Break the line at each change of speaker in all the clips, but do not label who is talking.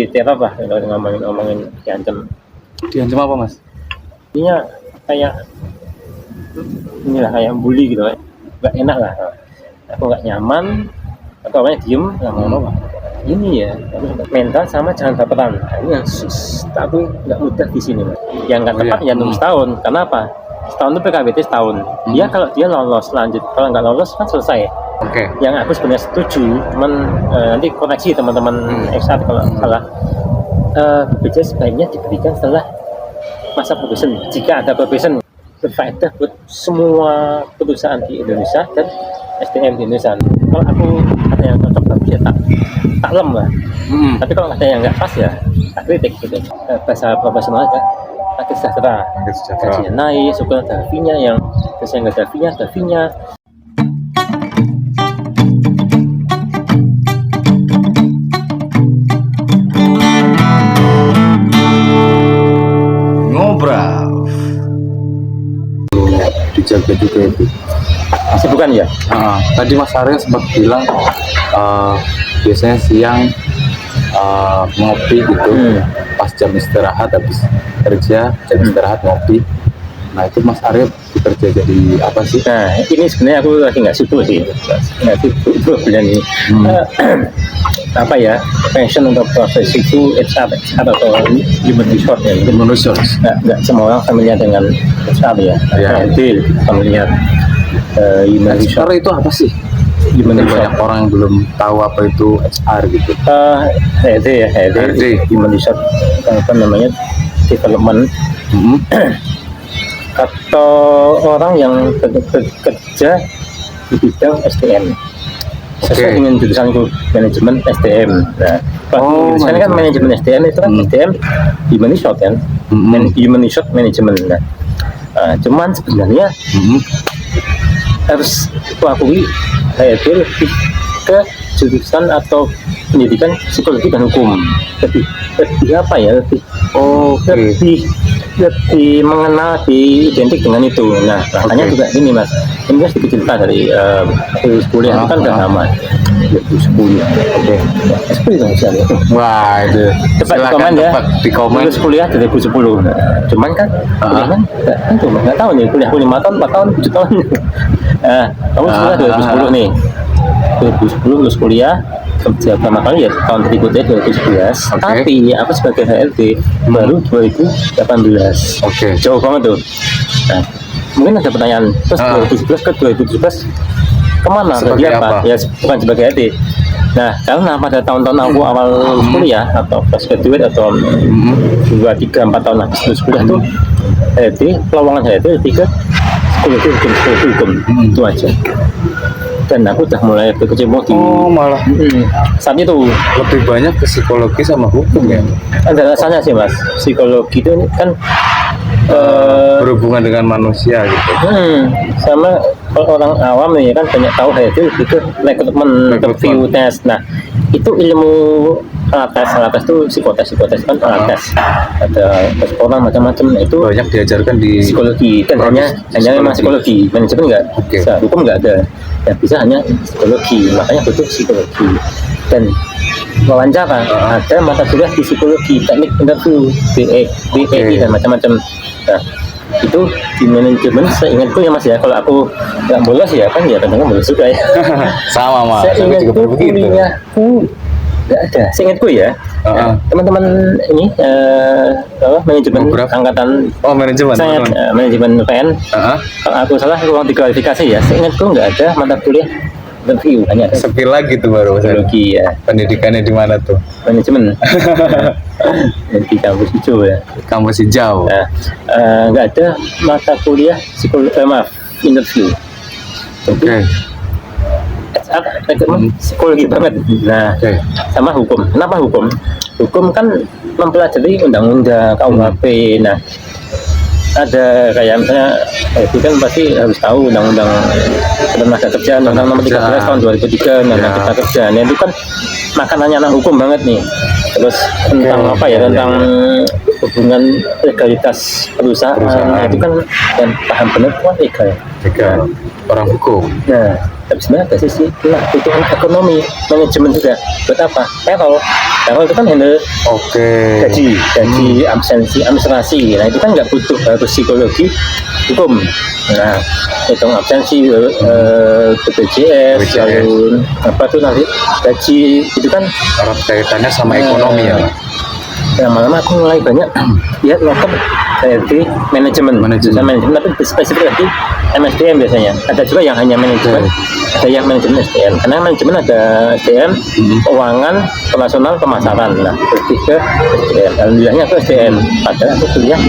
diteror lah kalau ngomongin diancam.
Diancam apa mas?
Intinya kayak inilah kayak bully gitu, nggak enak lah. Aku nggak nyaman, atau orangnya diem, lama-lama ini ya mental sama jangan baperan. Nah, ini yang aku nggak mudah di sini, Mas. Yang nggak tepat ya nunggu setahun. Kenapa? Setahun itu PKWT setahun. Dia kalau dia lolos lanjut, kalau nggak lolos kan selesai.
Oke.
Yang aku sebenarnya setuju, cuman nanti koreksi teman-teman XR kalau salah. BPJS sebaiknya diberikan setelah masa probation. Jika ada probation, berfaedah buat semua perusahaan di Indonesia dan SDM di Indonesia. Kalau aku ada yang cocok bagus ya tak lem lah. Tapi kalau ada yang nggak pas ya tak kritik gitu. Bahasa profesional aja. Ada sejahtera. Gajinya naik, syukur ada fee-nya, yang biasanya nggak ada fee-nya, ada fee-nya.
Dijaga juga itu.
Masih bukan ya?
Tadi Mas Arya sempat bilang biasanya siang ngopi gitu, pas jam istirahat habis kerja, jam istirahat ngopi. Nah itu Mas Arya bekerja jadi apa sih?
Nah ini sebenarnya aku lagi nggak sibuk sih, nggak sibuk bulan ini. Apa ya, passion untuk profesi itu HR atau human resource ya.
Human resource.
Nggak semua orang familiar dengan HR ya. Itu familiar. Human resource.
HR itu apa sih?
Human resource.
Banyak orang yang belum tahu apa itu HR gitu.
HRD ya, HRD. Human resource. Apa namanya? Development. Atau orang yang bekerja di bidang SDM. Sesuai dengan jurusanku, manajemen SDM. Nah, jurusannya kan manajemen SDM itu kan SDM human resource kan, human resource management. Nah, cuman sebenarnya harus aku akui HRD lebih ke jurusan atau pendidikan psikologi dan hukum. Lebih apa ya? Lebih mengenal, identik dengan itu. Nah, makanya juga ini Mas, ini kan sedikit cerita dari kuliah itu kan udah lama 2010 ya. SP itu misalnya.
Wah itu
cepat komen ya,
di komen.
Lulus kuliah 2010. Cuman kan kuliah kan nggak tahu nih, kuliah 5 tahun, 4 tahun, 7 tahun. Kamu kuliah 2010 nih, 2010 lulus kuliah, kerja pertama kali ya tahun berikutnya 2011. Tapi aku sebagai HRD baru 2018. Jauh banget tuh. Nah, mungkin ada pertanyaan, terus 2011 ke 2017 kemana? Sebagai apa? Ya bukan sebagai HRD. Nah, karena pada tahun-tahun aku awal lulus kuliah atau fresh graduate atau 2, 3, 4 tahun habis lulus kuliah tuh HRD, lowongan HRD lebih ke psikologi hukum, itu aja. Dan aku udah mulai berkecimpung di
malah
saat itu
lebih banyak ke psikologi sama hukum ya.
Ada rasanya sih Mas, psikologi itu kan
berhubungan dengan manusia gitu.
Sama kalau orang awam nih kan banyak tahu itu rekrutmen, interview, tes. Nah itu ilmu alat tes itu psikotes kan alat tes. Ada tes orang macam-macam. Nah, itu
banyak diajarkan di
psikologi kan hanya memang psikologi, manajemen nggak, hukum nggak ada. Ya bisa hanya psikologi, makanya butuh psikologi. Dan wawancara ada mata kuliah di psikologi, teknik interview, BE dan macam-macam. Nah itu di manajemen seingatku ya Mas ya, kalau aku nggak bolos ya kan ya kadang-kadang bolos juga ya.
Sama Mas,
seingatku kuliahku nggak ada, seingatku ya. Teman-teman ini manajemen angkatan saya manajemen PN, kalau aku salah ruang diklarifikasi ya, seingatku nggak ada mata kuliah interview, hanya ada
sepil lagi tuh baru
psikologi ya.
Pendidikannya di mana tuh?
Manajemen di kampus hijau ya.
Kampus hijau.
Nah, nggak ada mata kuliah interview. Psikologi banget. Nah, sama hukum. Kenapa hukum? Hukum kan mempelajari undang-undang, KUHP. Nah, ada kayak misalnya itu kan pasti harus tahu undang-undang tenaga kerja, undang-undang nomor 13 tahun 2003 undang-undang cipta kerja. Nah, itu kan makanannya anak hukum banget nih. Terus tentang apa ya, tentang hubungan legalitas perusahaan. Itu kan dan paham benar kan legal.
orang hukum.
Nah, tapi sebenarnya dari sisi nah, itu ekonomi, manajemen juga. Buat apa? Payroll itu kan handle
Oke.
gaji, absensi, administrasi. Nah itu kan nggak butuh harus psikologi hukum. Nah, hitung absensi, BPJS, lalu apa tuh nanti gaji itu kan
Erat kaitannya sama ekonomi ya.
lama-lama aku mulai banyak lihat loket di manajemen tapi spesifik lagi MSDM biasanya. Ada juga yang hanya manajemen, ada yang manajemen SDM. Karena manajemen ada SDM, keuangan, operasional, pemasaran. Nah, lebih ke SDM. Alhamdulillahnya aku SDM. Padahal aku kuliah,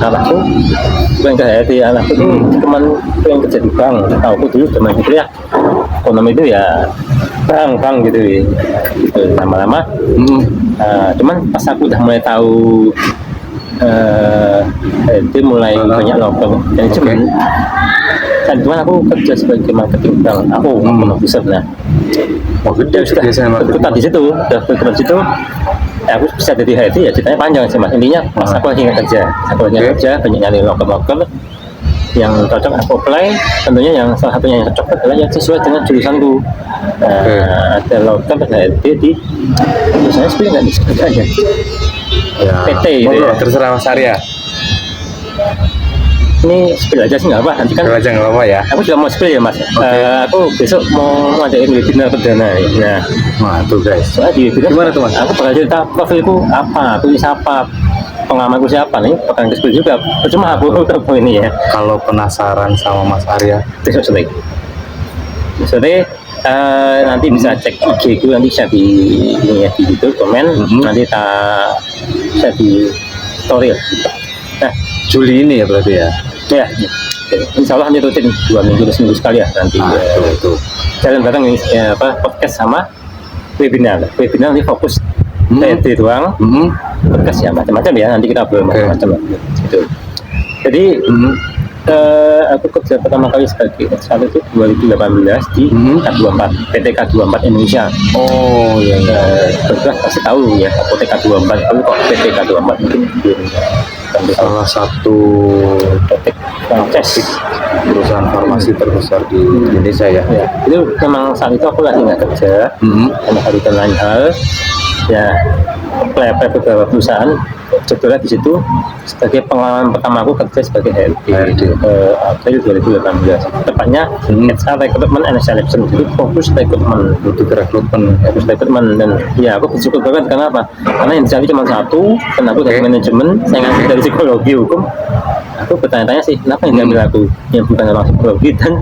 anakku bukan ke HRD, anakku tuh teman yang kerja di bank. Tahu aku dulu teman kuliah ekonomi itu ya bank gitu. Gitu lama-lama. Cuman pas aku udah mulai tahu itu mulai banyak local manajemen. Dan cuman aku kerja sebagai marketing bank, aku officer. Nah,
gede
sudah
biasanya
berkutat di situ, udah berkutat di situ. Aku bisa jadi HRD ya ceritanya panjang sih mas. Intinya pas aku lagi kerja, banyak nyari local yang cocok aku apply. Tentunya yang salah satunya yang cocok adalah yang sesuai dengan jurusanku. Ada local HRD di jurusannya sebenarnya nggak bisa aja.
ya,
PT gitu ya.
Terserah Mas Arya.
Ini spill aja sih nggak apa, nanti kan
Spill aja nggak apa-apa ya.
aku juga mau spill ya mas. Aku besok mau ngadain webinar perdana ya.
Nah tuh guys,
Soalnya di webinar
gimana tuh mas?
aku bakal cerita profilku apa, tulis apa, pengalamanku siapa nih, bakal spill juga. Cuma aku tahu ini ya.
Kalau penasaran sama Mas Arya,
Besok sore nanti bisa cek IG ku, nanti bisa di ini ya di YouTube komen, nanti bisa di story. Nah,
Juli ini ya berarti ya.
ya, insya Allah nanti rutin 2 minggu seminggu sekali ya nanti.
Tuh.
Jalan bareng ini podcast sama webinar nanti fokus HRD doang, podcast ya macam-macam ya, nanti kita belum macam-macam gitu. Jadi aku kerja pertama kali sebagai saat itu 2018 di K24 PT K24 Indonesia.
Oh iya.
Berarti pasti tahu ya PT K24 itu kok PT K24 mungkin belum.
Salah satu
franchise
perusahaan farmasi terbesar di Indonesia ya.
ya. Itu memang saat itu aku lagi nggak kerja, karena hari dan lain hal ya, apply beberapa perusahaan. Sebetulnya di situ sebagai pengalaman pertama aku kerja sebagai HRD April 2018. Tepatnya HR Recruitment and Selection, jadi fokus rekrutmen, dan ya aku bersyukur banget. Karena apa? Karena yang dicari cuma satu, dan aku dari manajemen, saya ngasih dari psikologi hukum. Aku bertanya-tanya sih, kenapa yang diambil aku yang bukan orang psikologi dan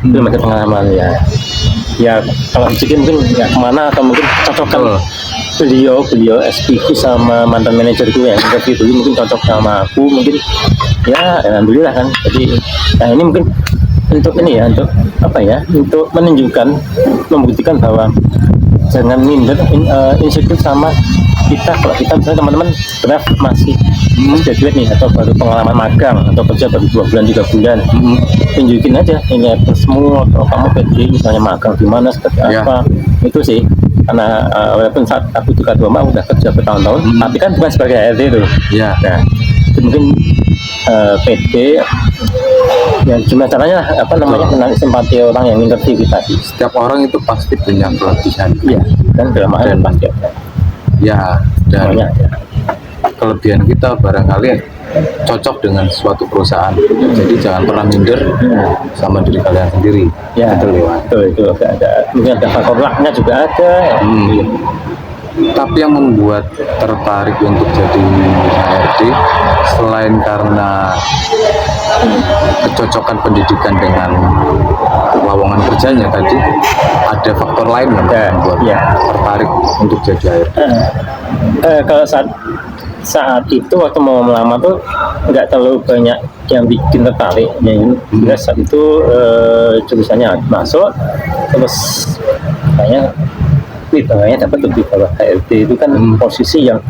belum ada pengalaman ya kalau rezeki mungkin nggak kemana, atau mungkin cocokkan beliau SPQ sama mantan manajerku yang interview dulu mungkin cocok sama aku, mungkin ya alhamdulillah kan. Jadi nah ini mungkin untuk ini ya, untuk apa ya, untuk menunjukkan, membuktikan bahwa jangan minder insecure sama kita. Kalau kita misalnya teman-teman draft masih graduate nih, atau baru pengalaman magang, atau kerja baru 2 bulan 3 bulan, tunjukin aja ini semua. Kalau kamu pede misalnya magang di mana, seperti apa, itu sih. Karena walaupun saat aku juga udah kerja bertahun-tahun, tapi kan bukan sebagai HRD itu. Nah, itu mungkin PD ya, gimana caranya menarik simpati orang yang interview kita sih.
Setiap orang itu pasti punya kelebihan.
Iya, dan dalam hal pasti
ya, dan kelebihan kita barangkali cocok dengan suatu perusahaan. Jadi jangan pernah minder sama diri kalian sendiri.
Ya, betul itu ada. Mungkin ada faktor lucknya juga ada.
Tapi yang membuat tertarik untuk jadi HRD selain karena kecocokan pendidikan dengan lowongan kerjanya tadi, ada faktor lain yang membuat tertarik untuk jadi HRD.
Kalau saat itu waktu mau melamar tuh nggak terlalu banyak yang bikin tertarik. Yang saat itu jurusannya masuk, terus kayaknya wibawanya dapat lebih bawah HRD itu kan posisi yang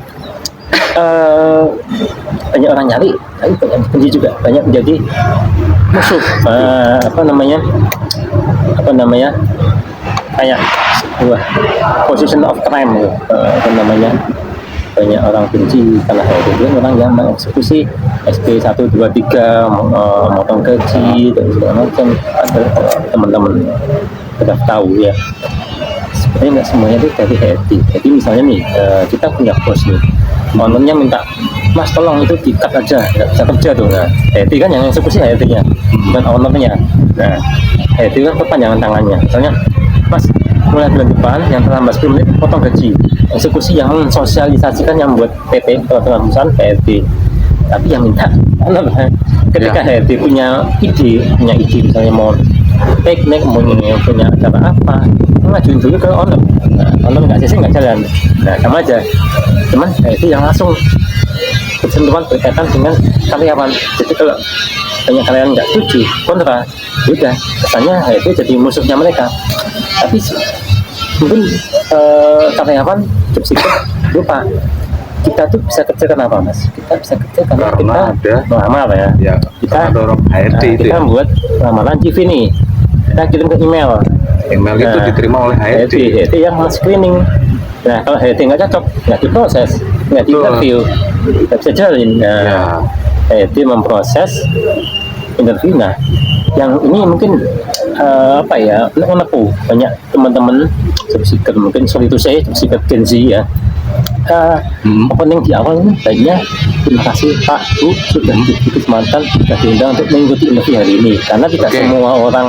banyak orang nyari, tapi banyak benci juga, banyak menjadi musuh. Kayak sebuah position of crime, banyak orang benci karena HRD itu kan orang yang mengeksekusi SP 1, 2, 3, motong gaji dan segala macam. Ada teman-teman sudah tahu ya, sebenarnya nggak semuanya itu dari HRD. Jadi misalnya nih, kita punya bos nih, ownernya minta, Mas tolong itu di-cut aja, nggak bisa kerja tuh. Nah, HRD kan yang eksekusi HRD-nya, bukan ownernya. Nah, HRD kan perpanjangan tangannya. Misalnya, Mas, mulai bulan depan yang terlambat 10 menit potong gaji. Eksekusi yang mensosialisasikan yang membuat PT peraturan perusahaan HRD. Tapi yang minta owner. Ketika HRD punya ide misalnya mau teknik, mau punya acara apa, ngajuin dulu ke owner. Nah, owner nggak CC nggak jalan. Nah, sama aja. Cuman HRD yang langsung bersentuhan berkaitan dengan karyawan. Jadi kalau banyak karyawan nggak setuju, kontra, udah kesannya HRD jadi musuhnya mereka. Tapi mungkin karyawan job seeker lupa kita tuh bisa kerja kenapa, Mas? Kita bisa kerja karena kita
ada
melamar ya.
Kita dorong HRD itu
kita buat lamaran CV nih, kita kirim ke email
itu diterima oleh HRD.
HRD yang screening. Nah, kalau HRD nggak cocok, nggak diproses, nggak di-interview, nggak bisa jalin. Nah, HRD memproses interview. Nah, yang ini mungkin menepu banyak teman-teman job seeker, mungkin sorry to say job seeker Gen Z ya. Opening di awal ini baiknya, terima kasih Pak Bu sudah diberi kesempatan, sudah diundang untuk mengikuti interview hari ini, karena tidak semua orang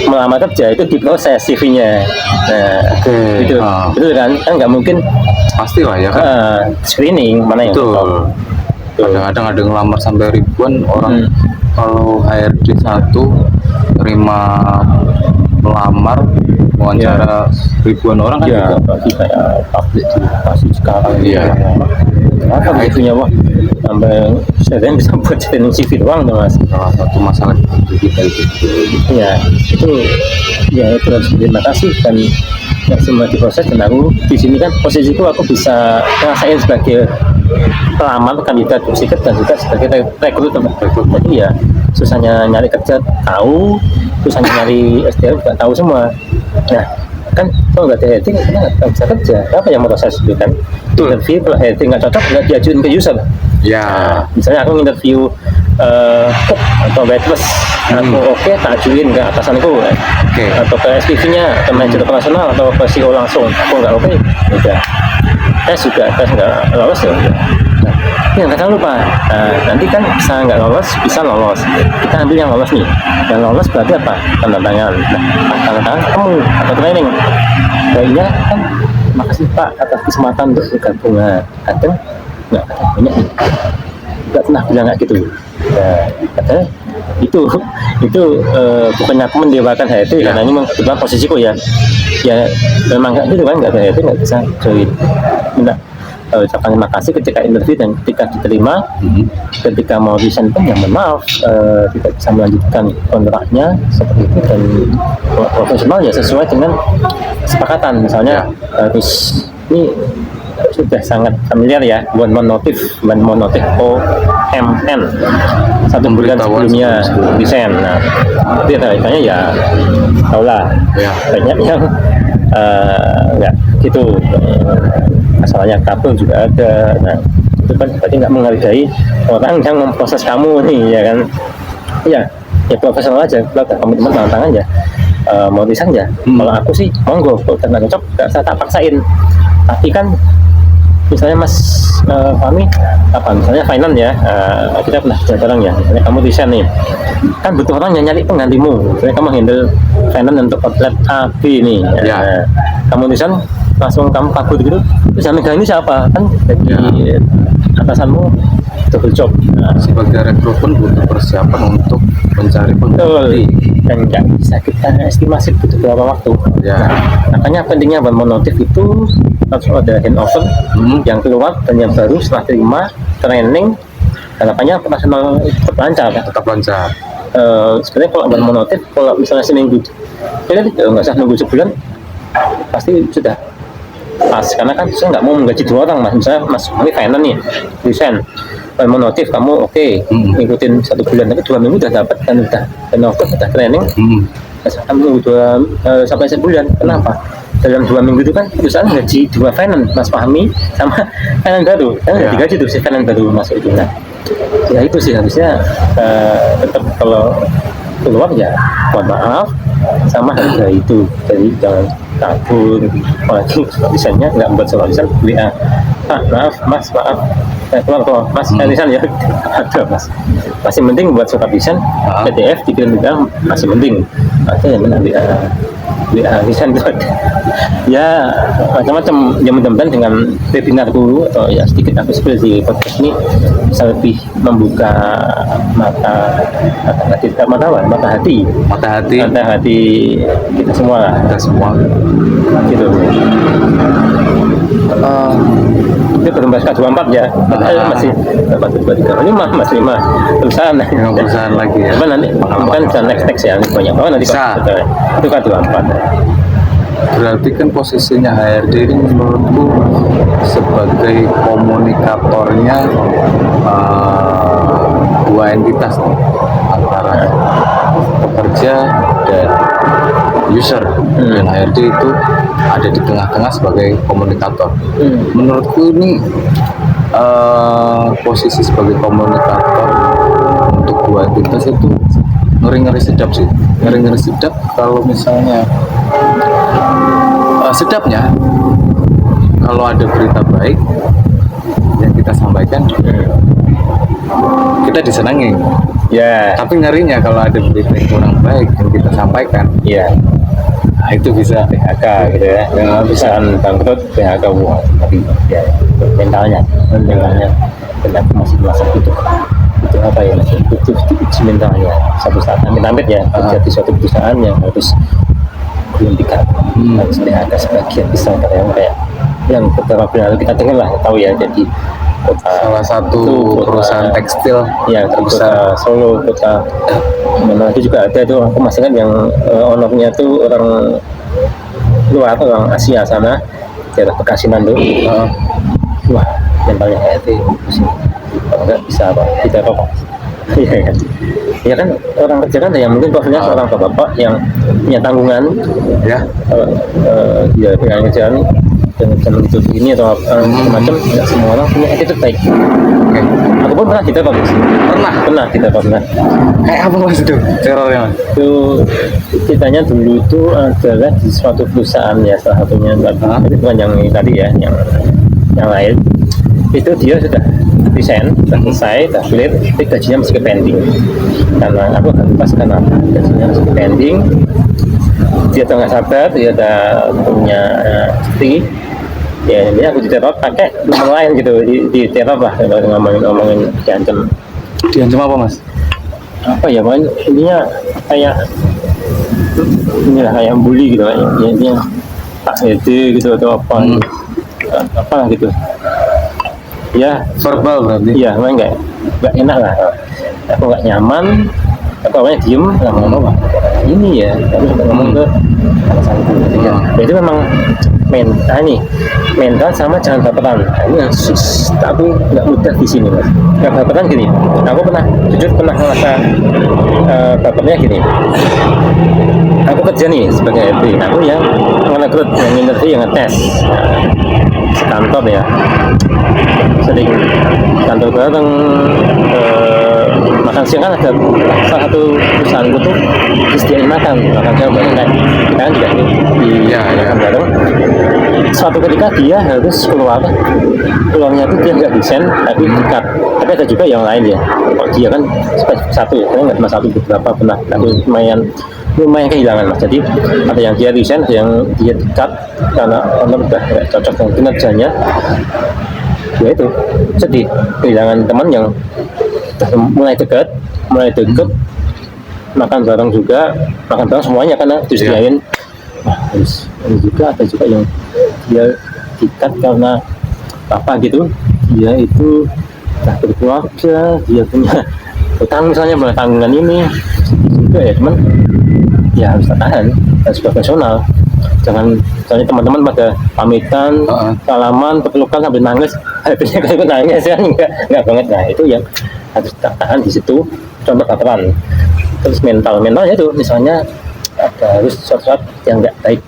melamar kerja itu diproses CV-nya. Nah, gitu, betul kan nggak mungkin
pastilah ya kan,
screening mana yang
betul. Kadang-kadang ada yang ngelamar sampai ribuan orang. Kalau HRD satu terima melamar wawancara ribuan orang kan
juga pasti kayak publik pasti sekarang apa itunya Wah sampai saya bisa buat training CV doang tuh Mas.
Salah satu masalah kita itu
ya itu harus terima kasih dan nggak semua diproses. Dan aku di sini kan posisiku aku bisa ngerasain sebagai pelamar kandidat job seeker dan juga sebagai rekruter. Jadi ya susahnya nyari kerja tahu, susahnya nyari SDM juga tahu semua. Nah kan kalau nggak ada HRD kita nggak bisa kerja. Apa yang mau proses itu kan? Interview kalau HRD nggak cocok nggak diajuin ke user. Nah, misalnya aku interview cook atau waitress, aku oke tak ajuin ke atasanku atau ke SPV-nya, ke manajer operasional atau ke CEO langsung. Aku nggak oke, udah tes nggak lolos ya udah. Yang kadang lupa, nanti kan bisa nggak lolos, bisa lolos. Kita ambil yang lolos nih. Yang lolos berarti apa? Tanda tangan. Nah, tanda tangan ketemu atau training. Baiknya kan, makasih Pak atas kesempatan untuk bergabung. Kadang nggak banyak nih. Nggak pernah bilang kayak gitu. Padahal itu bukannya aku mendewakan HRD karena ini memang posisiku ya memang nggak gitu kan, nggak ada HRD nggak bisa join. Minta ucapan terima kasih ketika interview dan ketika diterima. Ketika mau resign pun ya maaf tidak bisa melanjutkan kontraknya seperti itu. Dan profesional ya sesuai dengan kesepakatan. Misalnya harus ini sudah sangat familiar ya, one month notice OMN 1 bulan sebelumnya resign. Nah itu kaitannya ya tahulah banyak yang nggak gitu, masalahnya kabel juga ada. Nah itu kan berarti nggak menghargai orang yang memproses kamu nih ya kan. Ya profesional aja, kalau ada komitmen tanda tangan ya mau resign ya. Kalau aku sih monggo, kalau nggak cocok nggak saya tak paksain. Tapi kan misalnya Mas kami misalnya finance ya, kita pernah jarang ya, misalnya kamu resign nih kan butuh orang yang nyari penggantimu. Misalnya kamu handle finance untuk outlet A, B nih kamu resign langsung kamu kabur gitu, terus yang megang ini siapa? Kan jadi atasanmu double job.
Sebagai rekrutmen butuh persiapan untuk mencari pengganti
dan nggak bisa kita estimasi butuh berapa waktu. Makanya pentingnya one month notice itu harus ada handover yang keluar dan yang baru setelah terima training. Harapannya operasional tetap lancar. Sebenarnya kalau one month notice, kalau misalnya seminggu nggak usah nunggu sebulan, pasti sudah pas. Karena kan saya nggak mau menggaji 2 orang Mas. Misalnya Mas ini finance nih desain monotif kamu ngikutin 1 bulan, tapi 2 minggu udah dapat dan udah training kamu 2 sampai sebulan. Kenapa? dalam 2 minggu itu kan perusahaan gaji 2 finance, Mas Fahmi sama finance baru kan
Ya.
digaji tuh si finance baru masuk itu. Nah ya itu sih harusnya tetap kalau keluar ya mohon maaf sama harga itu, jadi jangan kabur, apalagi tulisannya nggak buat surat tulisan WA, maaf mas, maaf keluar kok mas, tulisan ya ada mas, masih penting buat surat tulisan PDF dikirim juga masih penting, ada yang mana WA tulisan itu ada. Ya macam-macam, ya mudah-mudahan dengan webinarku atau ya sedikit aku spill di podcast ini bisa lebih membuka mata hati kita semua lah,
Kita semua.
gitu. Itu belum bahas K24 ya, masih 5 mas 5 perusahaan
Perusahaan lagi ya.
apa nanti kan bisa next ya, ini banyak banget nanti
Bisa.
itu K24.
Berarti kan posisinya HRD ini menurutku sebagai komunikatornya dua entitas nih, antara pekerja dan user, dan HRD itu ada di tengah-tengah sebagai komunikator. Menurutku ini posisi sebagai komunikator untuk dua entitas itu ngeri-ngeri sedap sih, ngeri-ngeri sedap. Kalau misalnya sedapnya kalau ada berita baik yang kita sampaikan kita disenangi
Ya,
tapi ngerinya kalau ada berita yang kurang baik yang kita sampaikan
ya
nah itu bisa
PHK gitu ya, bisa bangkrut PHK wah, tapi ya mentalnya kenapa masih merasa itu apa ya, masih butuh diuji mentalnya satu saat amit-amit ya kerja di suatu perusahaan yang harus dihentikan, harus PHK sebagian besar karyawan kayak yang beberapa bulan lalu kita dengar lah, tahu ya, jadi
salah satu perusahaan tekstil
ya terbesar Solo, kota mana itu juga ada tuh, aku masih ingat yang ownernya tuh orang luar, orang Asia sana, daerah Bekasi Mando. Wah mentalnya kayak itu kalau nggak bisa apa kita rokok. Iya kan, ya kan orang kerja kan yang mungkin profilnya seorang bapak yang punya tanggungan
ya.
dia punya kerjaan dengan jam itu ini atau macam-macam, nggak semua orang punya attitude baik. Aku pun pernah diteror sih, pernah diteror.
Kayak apa mas itu terornya mas?
Itu ceritanya dulu itu adalah di suatu perusahaan ya, salah satunya itu bukan yang ini tadi ya, yang lain itu dia sudah desain, sudah selesai, sudah clear, tapi gajinya masih pending karena aku akan lupa karena gajinya masih pending. Dia tuh nggak sabar, dia udah punya cuti ya, ini aku diteror pakai nomor lain gitu, diteror lah, ngomongin diancam
Apa mas?
apa ya, pokoknya intinya kayak inilah kayak bully gitu kan, ya, intinya tak gede gitu atau apa apalah gitu ya,
Verbal berarti?
iya memang nggak enak lah, aku nggak nyaman, aku awalnya diem lama-lama ini ya, tapi ngomong ke alasan itu ya itu memang mental sama jangan baperan. Ini yang aku nggak mudah di sini mas. Nggak baperan gini, aku jujur pernah ngerasa bapernya gini. Aku kerja nih sebagai RT, aku yang ngerekrut, yang interview, yang ngetes sekantor ya, sering kantor bareng, makan siang kan ada salah satu perusahaanku tuh disediain makan siang bareng, kayak kita kan juga di makan bareng. Suatu ketika dia harus keluarnya itu dia nggak desain tapi dekat, tapi ada juga yang lain ya, kalau dia kan satu ya, nggak cuma satu, beberapa pernah, tapi lumayan kehilangan mas. Jadi ada yang dia desain, ada yang dia dekat karena udah nggak cocok dengan kinerjanya, ya itu sedih kehilangan teman yang mulai dekat, makan bareng semuanya karena disediain. Harus juga ada juga yang dia dekat karena apa gitu, dia itu sudah berkeluarga, dia punya utang misalnya, tanggungan ini juga ya, cuman ya harus tahan, harus profesional. Jangan misalnya teman-teman pada pamitan, salaman, pelukan sambil nangis, hatinya kayak nangis ya, enggak banget. Nah itu yang harus tahan di situ, contoh baperan. Terus mentalnya itu misalnya ada harus sesuatu yang nggak baik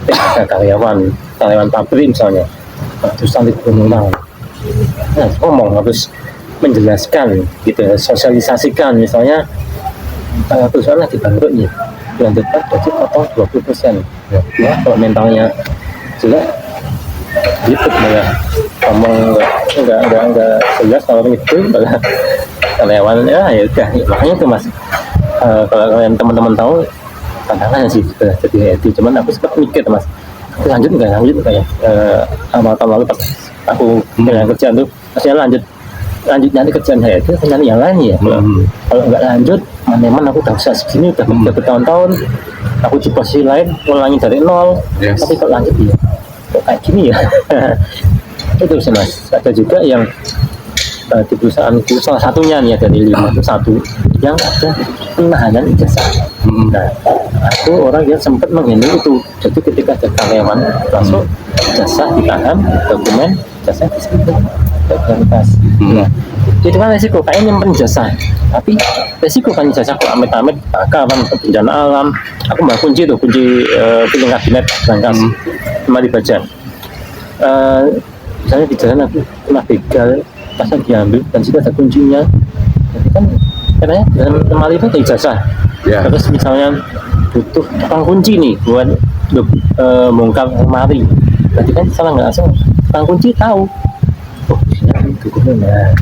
PHK karyawan pabrik misalnya, terus nanti berundang, nah ngomong harus menjelaskan gitu, sosialisasikan misalnya perusahaan lagi bangkrut nih, bulan depan gaji potong 20%. Ya kalau mentalnya jelek gitu malah ngomong nggak jelas kalau itu malah karyawan ya udah. Makanya tuh mas, kalau kalian teman-teman tahu tantangannya sih jadi itu, cuman aku sempat mikir mas, aku lanjut nggak ya, awal tahun lalu pas aku dengan kerjaan tuh masih lanjut nyari kerjaan saya itu nyari yang lain ya. Kalau nggak lanjut mana aku udah usaha segini udah bertahun-tahun, aku di posisi lain ngulangi dari nol. Tapi kalau lanjut ya kok kayak gini ya. Itu sih mas. Ada juga yang di perusahaanku salah satunya nih ya, dari 51 yang ada penahanan ijazah. Nah, aku orang yang sempat menghandle itu. Jadi ketika ada karyawan masuk, ijazah ditahan, dokumen ijazah disebut kualitas. Nah, itu kan resiko kayak nyimpen ijazah. Tapi resiko kan ijazah kok amit-amit bakal kan bencana alam. Aku bawa kunci piling kabinet berangkas cuma dibaca. Misalnya di jalan aku kena begal, pasal diambil dan sudah ada kuncinya. Jadi kan katanya dalam lemari itu ada ijazah. Terus misalnya butuh tukang kunci nih buat bongkar lemari, berarti kan salah nggak asal tukang kunci tahu. Oh, ini dokumennya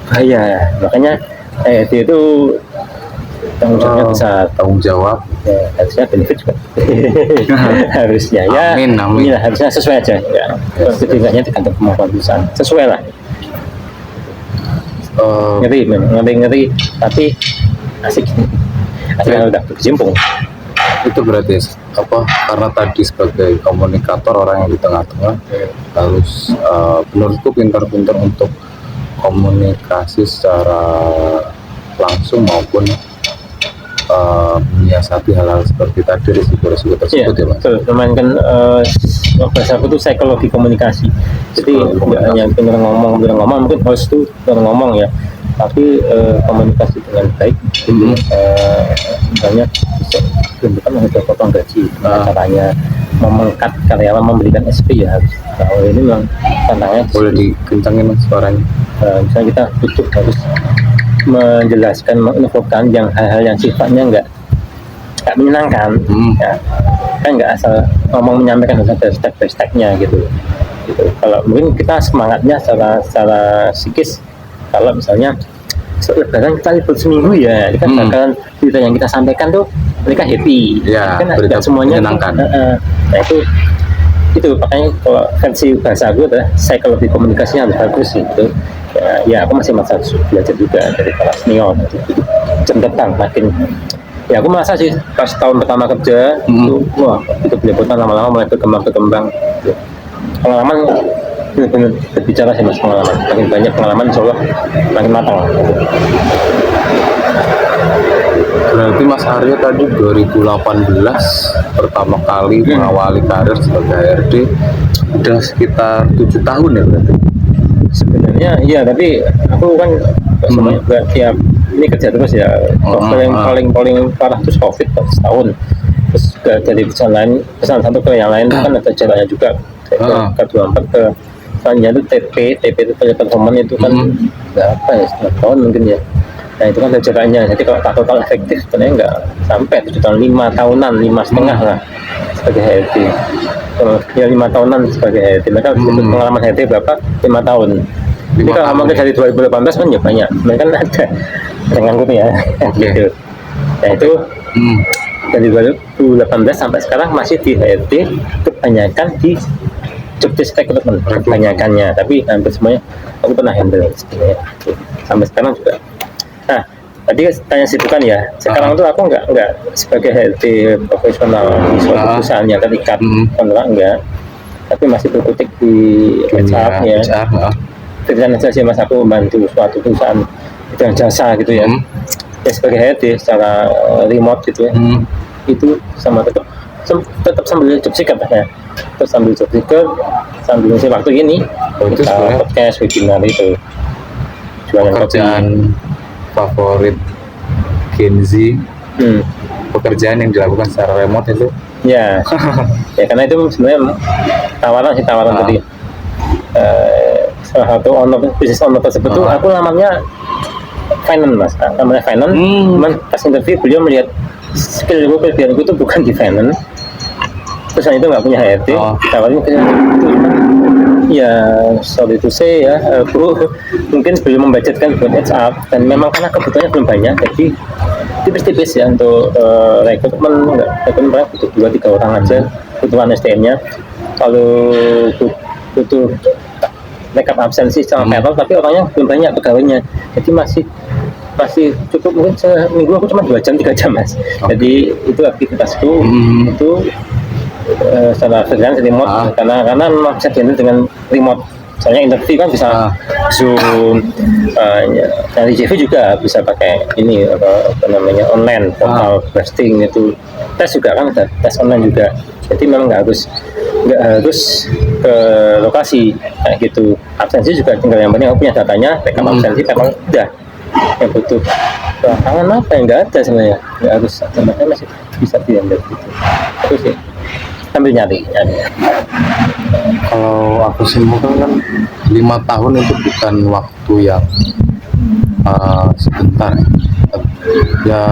bahaya. Makanya dia itu tanggung jawabnya besar.
Tanggung jawab
ya, harusnya benefit juga. Harusnya ya.
Amin.
Ya, harusnya sesuai aja ya. Setidaknya tergantung kemampuan perusahaan. Sesuai lah. Ngeri tapi asik kalau udah berkecimpung.
Itu berarti apa, karena tadi sebagai komunikator orang yang di tengah-tengah harus menurutku pintar-pintar untuk komunikasi secara langsung maupun menyiasati hal-hal seperti tadi risiko-risiko tersebut ya mas.
Memainkan bahasa aku tuh psikologi komunikasi. Jadi nggak hanya benar ngomong mungkin host tuh benar ngomong ya, tapi komunikasi dengan baik. Misalnya bisa bukan ada potong gaji, caranya memengkat karyawan, memberikan SP ya harus. Kalau ini memang tantangannya
boleh dikencangin mas suaranya.
Misalnya kita butuh harus menjelaskan, menginfokan yang hal-hal yang sifatnya nggak menyenangkan, ya kan nggak asal ngomong menyampaikan dari step by stepnya gitu. Kalau mungkin kita semangatnya secara psikis, kalau misalnya lebaran kita libur seminggu ya, ini kan bakalan berita yang kita sampaikan tuh mereka happy,
ya,
kan nggak semuanya
menyenangkan.
Nah itu makanya kalau versi bahasa gue adalah psikologi komunikasinya harus bagus gitu. Ya aku masih masa belajar juga dari para senior, cenderung makin ya aku merasa sih pas tahun pertama kerja itu wah itu peliputan lama-lama mulai berkembang gitu. Pengalaman benar-benar berbicara sih mas, pengalaman makin banyak pengalaman insya Allah makin matang.
Berarti Mas Aryo tadi 2018 pertama kali mengawali karir sebagai HRD, udah sekitar 7 tahun ya berarti?
Sebenarnya iya, tapi aku kan semuanya tiap ini kerja terus ya. Paling parah terus COVID setahun, terus dari pesan satu ke yang lain kan ada jalannya juga. Ke 24 ke selanjutnya itu TP itu performance itu kan berapa ya, 9 tahun mungkin ya. Nah itu kan ada jalannya, jadi kalau tak total efektif sebenarnya nggak sampai 7 tahun, 5 tahunan, 5,5 lah sebagai HRD. Ya 5 tahunan sebagai HRD, mereka pengalaman HRD berapa? 5 tahun. Jadi kalau ngomongin dari 2018 kan ya banyak, mereka kan ada dengan ya gitu. Nah itu dari 2018 sampai sekarang masih di HRD, kebanyakan di job desk recruitment kebanyakannya, tapi hampir semuanya aku pernah handle sebenarnya sampai sekarang juga. Nah tadi tanya sibukan ya, sekarang tuh aku nggak sebagai HRD profesional di suatu perusahaan yang terikat kontrak enggak, tapi masih berkutik di HR ya. Kerjaan saja mas, aku membantu suatu perusahaan bidang jasa gitu ya. Ya sebagai HRD secara remote gitu ya. Itu sama tetap sambil job seeker ya. Terus sambil job seeker sambil ngisi waktu ini kita podcast webinar itu.
Pekerjaan favorit Gen Z, pekerjaan yang dilakukan secara remote itu
Ya, ya karena itu sebenarnya tawaran
Ah.
tadi. Salah satu bisnis owner tersebut tuh aku namanya finance mas, namanya finance. Cuman pas interview beliau melihat skill kelebihanku tuh bukan di finance. Terus saya itu nggak punya HRD, ditawarin ke itu. Ya sorry to say ya, bro, mungkin belum membudgetkan buat HR dan memang karena kebutuhannya belum banyak, jadi tipis-tipis ya untuk rekrutmen. Rekrutmen butuh 2-3 orang aja kebutuhan SDM-nya. Kalau butuh backup absensi sama payroll, tapi orangnya belum banyak pegawainya, jadi masih cukup. Mungkin seminggu aku cuma 2 jam 3 jam mas. Jadi itu aktivitasku itu secara freelance remote, karena memang bisa dihandle dengan remote. Soalnya interview kan bisa Zoom, dari CV juga bisa pakai ini apa namanya online portal casting itu. Tes juga kan ada tes online juga, jadi memang nggak harus ke lokasi kayak gitu. Absensi juga tinggal yang penting aku punya datanya, backup absensi memang udah. Yang butuh tangan apa yang nggak ada sebenarnya, nggak harus sebenarnya masih bisa dihandle gitu. Terus sih sambil nyari.
Kalau aku simpulkan kan 5 tahun itu bukan waktu yang sebentar ya,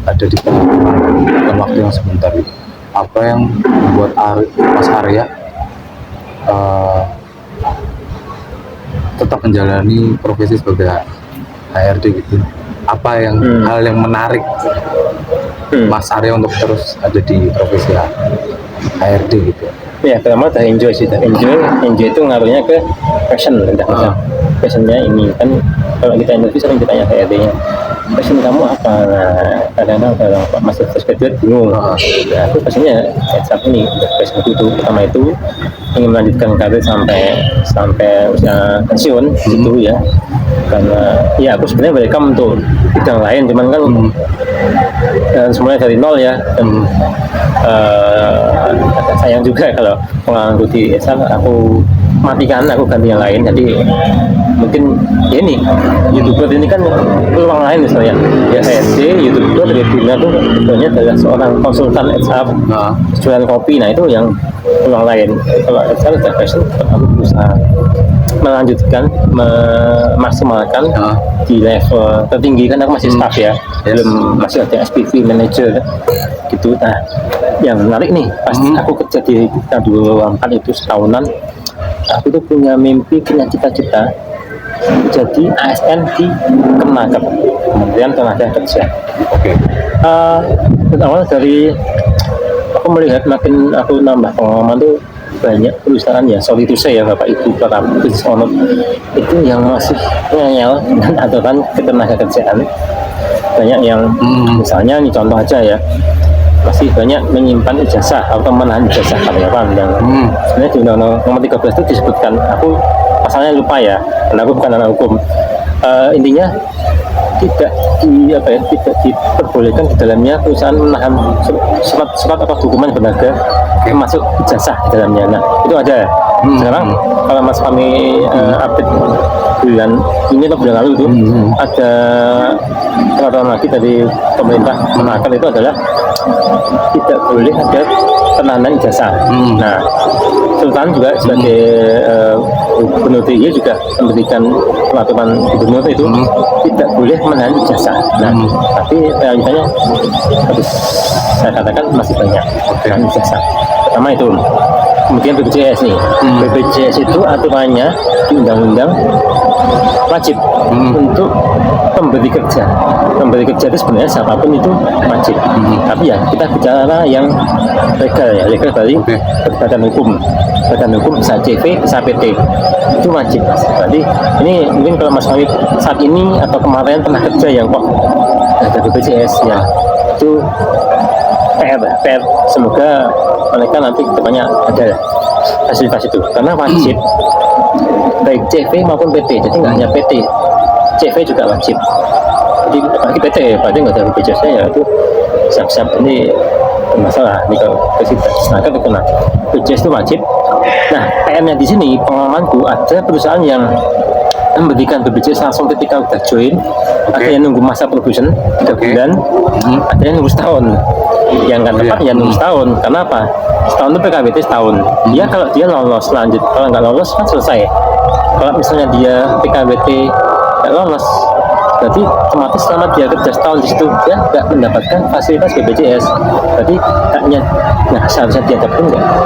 ada di bukan waktu yang sebentar itu. Apa yang membuat Mas Arya tetap menjalani profesi sebagai HRD gitu? Apa yang hal yang menarik Mas Arya untuk terus ada di profesi HRD gitu?
Ya pertama udah enjoy sih, enjoy itu ngaruhnya ke passion. Passionnya ini kan kalau kita interview sering ditanya HRD-nya, passion kamu apa? Nah, kadang-kadang kalau masih fresh graduate bingung. Nah, aku passionnya saat ini, passion itu pertama itu ingin melanjutkan karir sampai usia pensiun gitu ya. Karena ya aku sebenarnya welcome untuk bidang lain, cuman kan semuanya dari nol ya. Dan sayang juga kalau pengalamanku di SR aku matikan, aku ganti yang lain. Jadi mungkin ya ini YouTuber ini kan peluang lain misalnya ya, HRD YouTuber dari dunia tuh sebenarnya adalah seorang konsultan HR jualan kopi. Nah itu yang peluang lain. Kalau HR udah passion, aku berusaha melanjutkan, memaksimalkan di level tertinggi kan aku masih staff ya, belum masih ada SPV manager gitu. Nah yang menarik nih pas aku kerja di tahun 2004 itu setahunan, aku tuh punya mimpi, punya cita-cita jadi ASN di Kemenaker, Kementerian Tenaga Kerja. Awal dari aku melihat makin aku nambah pengalaman tuh banyak perusahaan ya, sorry to say ya Bapak Ibu para business owner itu yang masih ngeyel dengan aturan ketenaga kerjaan. Banyak yang misalnya ini contoh aja ya, masih banyak menyimpan ijazah atau menahan ijazah karyawan yang sebenarnya di Undang-Undang Nomor 13 itu disebutkan, aku pasalnya lupa ya karena aku bukan anak hukum. Intinya tidak diperbolehkan di dalamnya perusahaan menahan surat atau dokumen berharga termasuk ijazah di dalamnya. Nah itu ada. Sekarang kalau Mas kami update bulan ini atau bulan lalu itu ada peraturan lagi dari pemerintah Kemenaker, itu adalah tidak boleh ada penahanan ijazah. Nah Sultan juga sebagai gubernur DIY juga memberikan peraturan gubernur itu tidak boleh menahan ijazah. Nah tapi realitanya harus saya katakan masih banyak menahan ijazah. Pertama itu, kemudian BPJS nih. BPJS itu aturannya di undang-undang wajib untuk pemberi kerja. Pemberi kerja itu sebenarnya siapapun itu wajib. Tapi ya kita bicara yang legal ya, legal dari badan hukum. Badan hukum bisa CV, bisa PT, itu wajib. Berarti ini mungkin kalau Mas Kami saat ini atau kemarin pernah kerja yang kok ada BPJS ya, itu PR. Semoga mereka nanti kedepannya ada fasilitas itu, karena wajib baik CV maupun PT. Jadi nggak hanya PT, CV juga wajib. Jadi apalagi PT, berarti nggak ada BPJS ya, itu siap-siap ini bermasalah. Ini kalau tenaga itu kena BPJS itu wajib. Nah PR-nya di sini pengalamanku, ada perusahaan yang memberikan BPJS langsung ketika udah join, ada yang nunggu masa probation 3 bulan, ada yang nunggu setahun. Yang kan tepat ya nunggu setahun. Karena apa? Setahun itu PKWT setahun. Dia kalau dia lolos lanjut, kalau nggak lolos kan selesai. Kalau misalnya dia PKWT nggak lolos, berarti otomatis selama dia kerja setahun di situ dia nggak mendapatkan fasilitas BPJS. Berarti haknya, nah seharusnya dia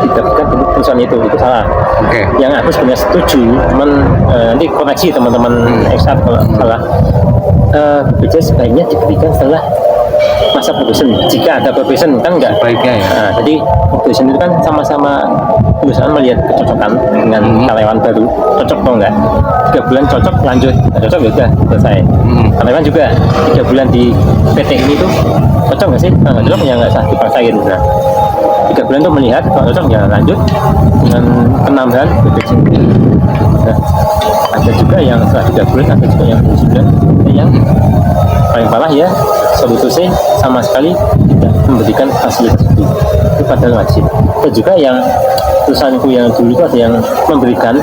didapatkan perusahaan itu salah. Yang aku sebenarnya setuju, cuman nanti koneksi teman-teman eksat kalau salah. BPJS sebaiknya diberikan setelah masa probation, jika ada probation kan enggak
baiknya ya.
Nah, jadi probation itu kan sama-sama perusahaan melihat kecocokan dengan karyawan baru, cocok atau enggak. 3 bulan cocok lanjut, nggak cocok ya udah selesai. Karyawan juga 3 bulan di PT ini tuh cocok nggak sih? Nah, nggak cocok ya nggak usah dipaksain. Nah, 3 bulan tuh melihat kalau cocok ya lanjut dengan penambahan BPJS. Nah, ada juga yang setelah 3 bulan, ada juga yang 7 bulan, yang paling parah ya solusi sama sekali tidak memberikan fasilitas itu padahal wajib. Ada juga yang perusahaanku yang dulu itu ada yang memberikan,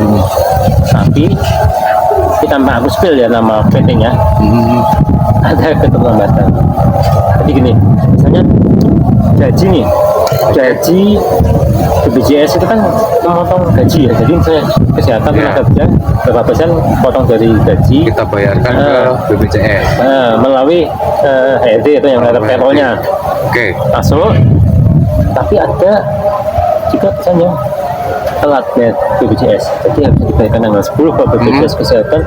tapi tanpa aku spill ya nama PT-nya, ada keterlambatan. Jadi gini, misalnya gaji BPJS itu kan memotong gaji ya, jadi misalnya kesehatan tenaga kerja berapa persen potong dari gaji
kita bayarkan ke BPJS
melalui HRD itu yang ada payroll-nya masuk. Tapi ada juga misalnya telat ya BPJS, jadi harus dibayarkan tanggal 10 kalau BPJS kesehatan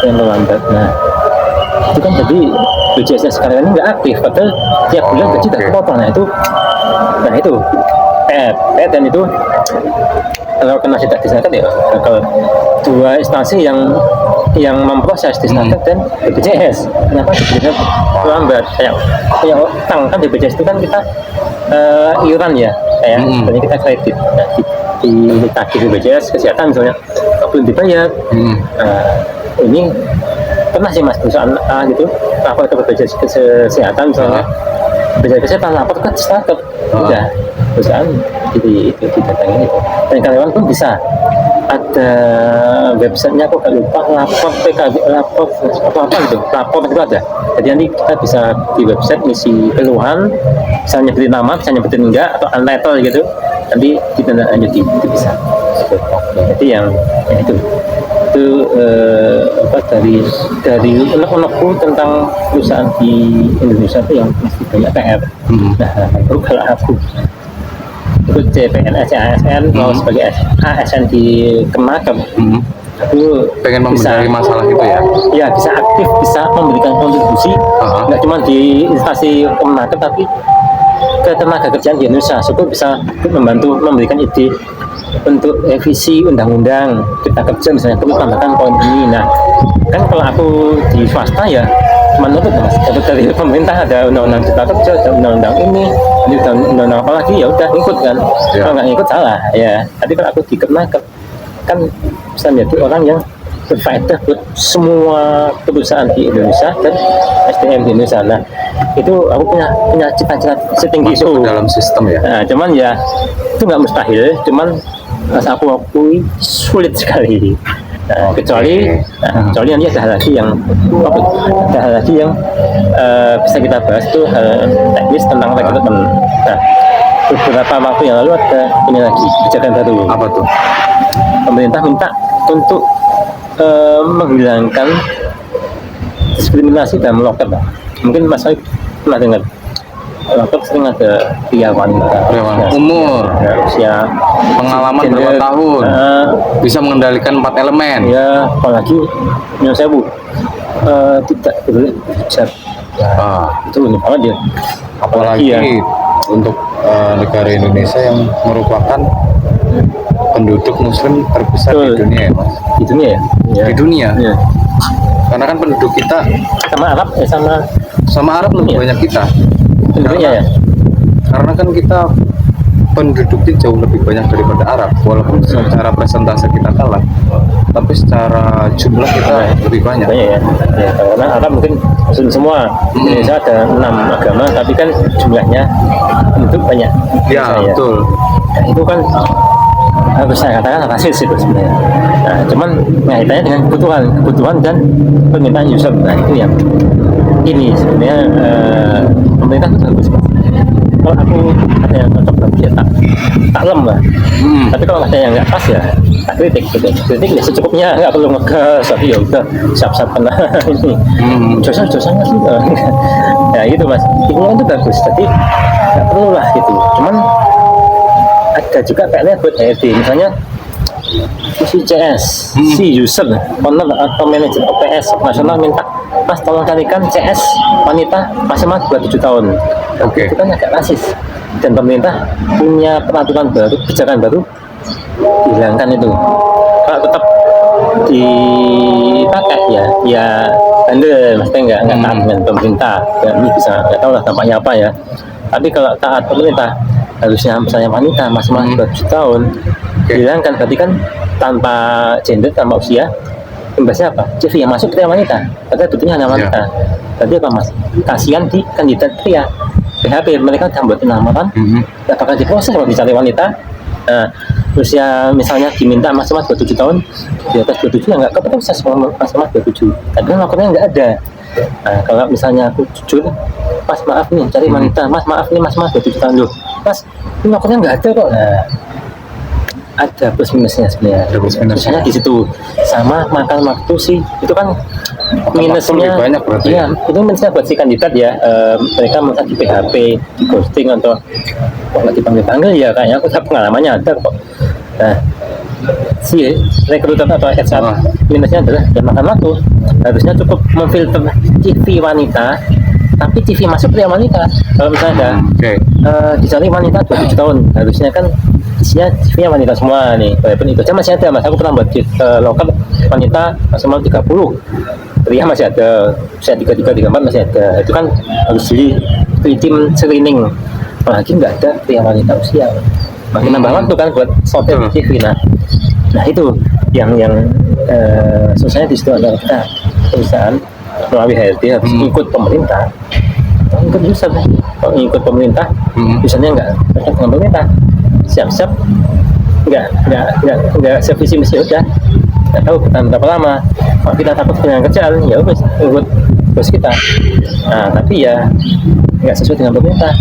yang melambat. Nah itu kan jadi BPJS-nya sekarang ini nggak aktif, padahal tiap bulan gaji tidak kepotong. Nah itu dan itu kalau kena tidak disahkan ya kalau 2 instansi yang memproses disahkan dan BPJS kenapa diberikan lambat kayak utang kan BPJS itu kan kita iuran ya kayak sebenarnya kita kredit. Nah, ditagih BPJS kesehatan misalnya belum dibayar. Ini pernah sih mas perusahaan A gitu lapor ke BPJS kesehatan misalnya, BPJS kesehatan lapor ke startup udah perusahaan jadi itu didatangi itu, dan karyawan pun bisa ada websitenya aku gak lupa, lapor PKB lapor apa gitu, lapor itu ada. Jadi nanti kita bisa di website ngisi keluhan, bisa nyebutin nama, bisa nyebutin enggak atau untitled gitu, nanti ditindaklanjuti itu bisa. Jadi yang itu apa dari unek-unekku tentang perusahaan di Indonesia itu yang masih banyak PR. Nah baru kalau aku ikut CPNS, ASN, mau sebagai ASN di Kemenaker, aku
pengen membenahi masalah itu ya?
Ya bisa aktif, bisa memberikan kontribusi, nggak cuma di instansi Kemenaker tapi ke tenaga kerjaan di Indonesia. Syukur bisa membantu memberikan ide untuk revisi undang-undang kita kerja misalnya perlu tambahkan poin ini. Nah kan kalau aku di swasta ya cuma nurut mas, dapat dari pemerintah ada undang-undang cipta kerja, ada undang-undang ini undang-undang apa lagi, ya udah ikut kan. Kalau nggak ikut salah ya. Tapi kalau aku di Kemenaker kan bisa menjadi orang yang berfaedah buat semua perusahaan di Indonesia dan SDM di Indonesia. Nah itu aku punya cita-cita setinggi itu
dalam sistem ya.
Nah, cuman ya itu nggak mustahil, cuman aku akui sulit sekali. Nah, kecuali nanti ada hal lagi yang bisa kita bahas tuh teknis tentang rekrutmen. Nah beberapa waktu yang lalu ada ini lagi kebijakan baru.
Apa tuh?
Pemerintah minta untuk menghilangkan diskriminasi dalam loket. Mungkin Mas Aib pernah dengar loket sering ada pria wanita
umur
usia
pengalaman berapa tahun bisa mengendalikan 4 elemen
ya, apalagi yang saya tidak boleh hijab. Itu unik banget ya,
apalagi ya untuk negara Indonesia yang merupakan penduduk muslim terbesar di dunia ya mas.
Di dunia ya?
Di dunia ya. Karena kan penduduk kita
sama Arab ya,
sama Arab lebih banyak kita
penduduknya ya.
Karena kan kita penduduknya jauh lebih banyak daripada Arab, walaupun secara persentase kita kalah, tapi secara jumlah kita lebih banyak
ya. Karena Arab mungkin muslim semua. Indonesia ada 6 agama tapi kan jumlahnya penduduk banyak
ya. Betul.
Nah, itu kan harus saya katakan rasis itu sebenarnya. Nah, cuman kaitannya dengan kebutuhan dan permintaan user. Nah, itu yang ini sebenarnya pemerintah itu bagus. Kalau aku ada yang cocok lagi ya tak lem lah. Tapi kalau ada yang nggak pas ya tak kritik gitu. Kritik ya secukupnya, nggak perlu ngegas. Tapi ya udah siap-siap kena ini. Dosa-dosanya sih. Ya gitu mas. Himbauan itu bagus. Jadi nggak perlu lah gitu. Cuman ada juga PR-nya buat HRD. Misalnya si CS, si user, owner atau manajer OPS nasional minta, mas tolong carikan CS wanita maksimal 27 tahun.
Oke.
Itu kan agak rasis. Dan pemerintah punya peraturan baru, kebijakan baru, hilangkan itu. Kalau tetap dipakai ya bandel, maksudnya nggak taat dengan pemerintah. Ya, ini bisa nggak tahu lah dampaknya apa ya. Tapi kalau taat pemerintah, harusnya misalnya wanita maksimal 27 tahun, hilangkan. Berarti kan tanpa gender, tanpa usia, imbasnya apa? CV yang masuk pria wanita, padahal butuhnya hanya wanita. Berarti apa mas? Kasihan di kandidat pria. PHP mereka udah buat lamaran, nggak bakal diproses kalau dicari wanita. Nah, usia misalnya diminta maksimal 27 tahun, di atas 27 ya nggak keproses maksimal 27. Tapi kan laporannya nggak ada. Nah, kalau misalnya aku jujur, mas maaf nih cari wanita, mas maaf nih mas 27 tahun loh, mas ini laporannya nggak ada kok. Nah, ada plus minusnya sebenarnya. Misalnya di situ sama makan waktu sih, itu kan minusnya
banyak berarti.
Iya, itu minusnya buat si kandidat ya. Mereka mungkin di PHP, di ghosting atau nggak dipanggil ya, kayaknya aku tahu pengalamannya ada kok. Nah, si rekruter atau HR minusnya adalah ya makan waktu. Harusnya cukup memfilter CV wanita, tapi CV masuk pria wanita. Kalau misalnya ada dicari wanita 27 tahun, harusnya kan isinya CV-nya wanita semua nih. Walaupun itu aja masih ada mas, aku pernah buat lokal wanita maksimal 30, pria masih ada, usia 33, 34 masih ada. Itu kan harus di tim screening, apalagi nggak ada pria wanita usia. Makin nambah waktu kan buat sortir CV. Nah itu yang susahnya di situ adalah kita perusahaan melalui HRD harus ikut pemerintah, ikut user. Kalau ikut pemerintah, usernya nggak cocok dengan pemerintah, siap-siap nggak sevisi misi udah nggak tahu bertahan berapa lama. Kalau kita takut dengan kerjaan ya udah ikut bos kita. Nah tapi ya nggak sesuai dengan pemerintah.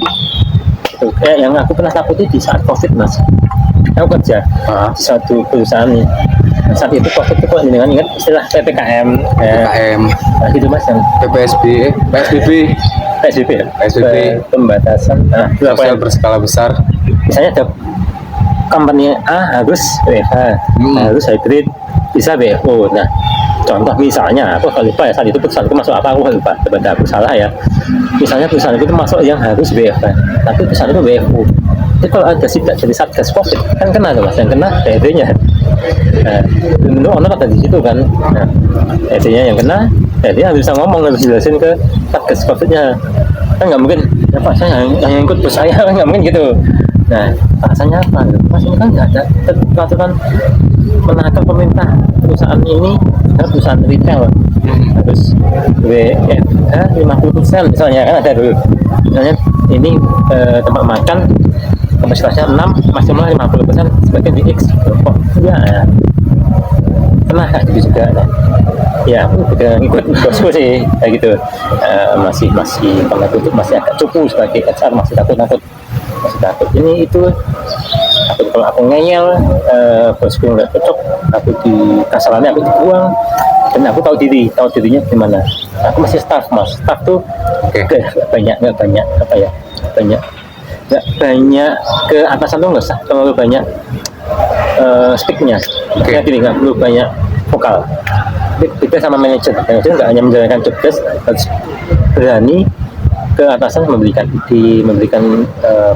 Itu yang aku pernah takuti di saat COVID mas. Aku kerja di satu perusahaan nih. Nah, saat itu COVID itu kok dengan ingat istilah PPKM. Nah gitu mas yang PSBB ya? Pembatasan
sosial berskala besar.
Misalnya ada company A harus WFH, harus hybrid, bisa WFO. Nah contoh misalnya aku lupa ya saat itu perusahaan itu masuk apa, aku lupa, sebentar aku salah ya. Misalnya perusahaan itu masuk yang harus WFH, tapi perusahaan itu WFO. Jadi kalau ada sidak dari satgas COVID kan kena tuh mas, yang kena HRD-nya. Nah, tentu owner ada di situ kan. Nah, HRD-nya yang kena, HRD harus bisa ngomong, harus jelasin ke satgas COVID-nya. Kan nggak mungkin, ya pak saya yang ikut bos saya, kan nggak mungkin gitu. Nah, alasannya apa? Mas ini kan nggak ada peraturan menakar pemerintah. Perusahaan ini adalah perusahaan retail, harus WFH 50% misalnya, kan ada dulu. Misalnya ini tempat makan kapasitasnya 6, maksimal 50% sebagai di X. Kok ya pernah gitu juga. Nah, ya aku ikut bosku sih kayak gitu. Masih kalau tutup masih agak cukup sebagai HR, masih takut ini itu. Kalau aku ngeyel, bosku nggak cocok, aku di kasarannya aku dibuang. Dan aku tahu dirinya gimana. Aku masih staff mas, staff tuh nggak banyak ke atasan tuh nggak usah terlalu banyak speaknya. Gini nggak perlu banyak vokal. Beda sama manajer nggak hanya menjalankan job desk, harus berani ke atasan memberikan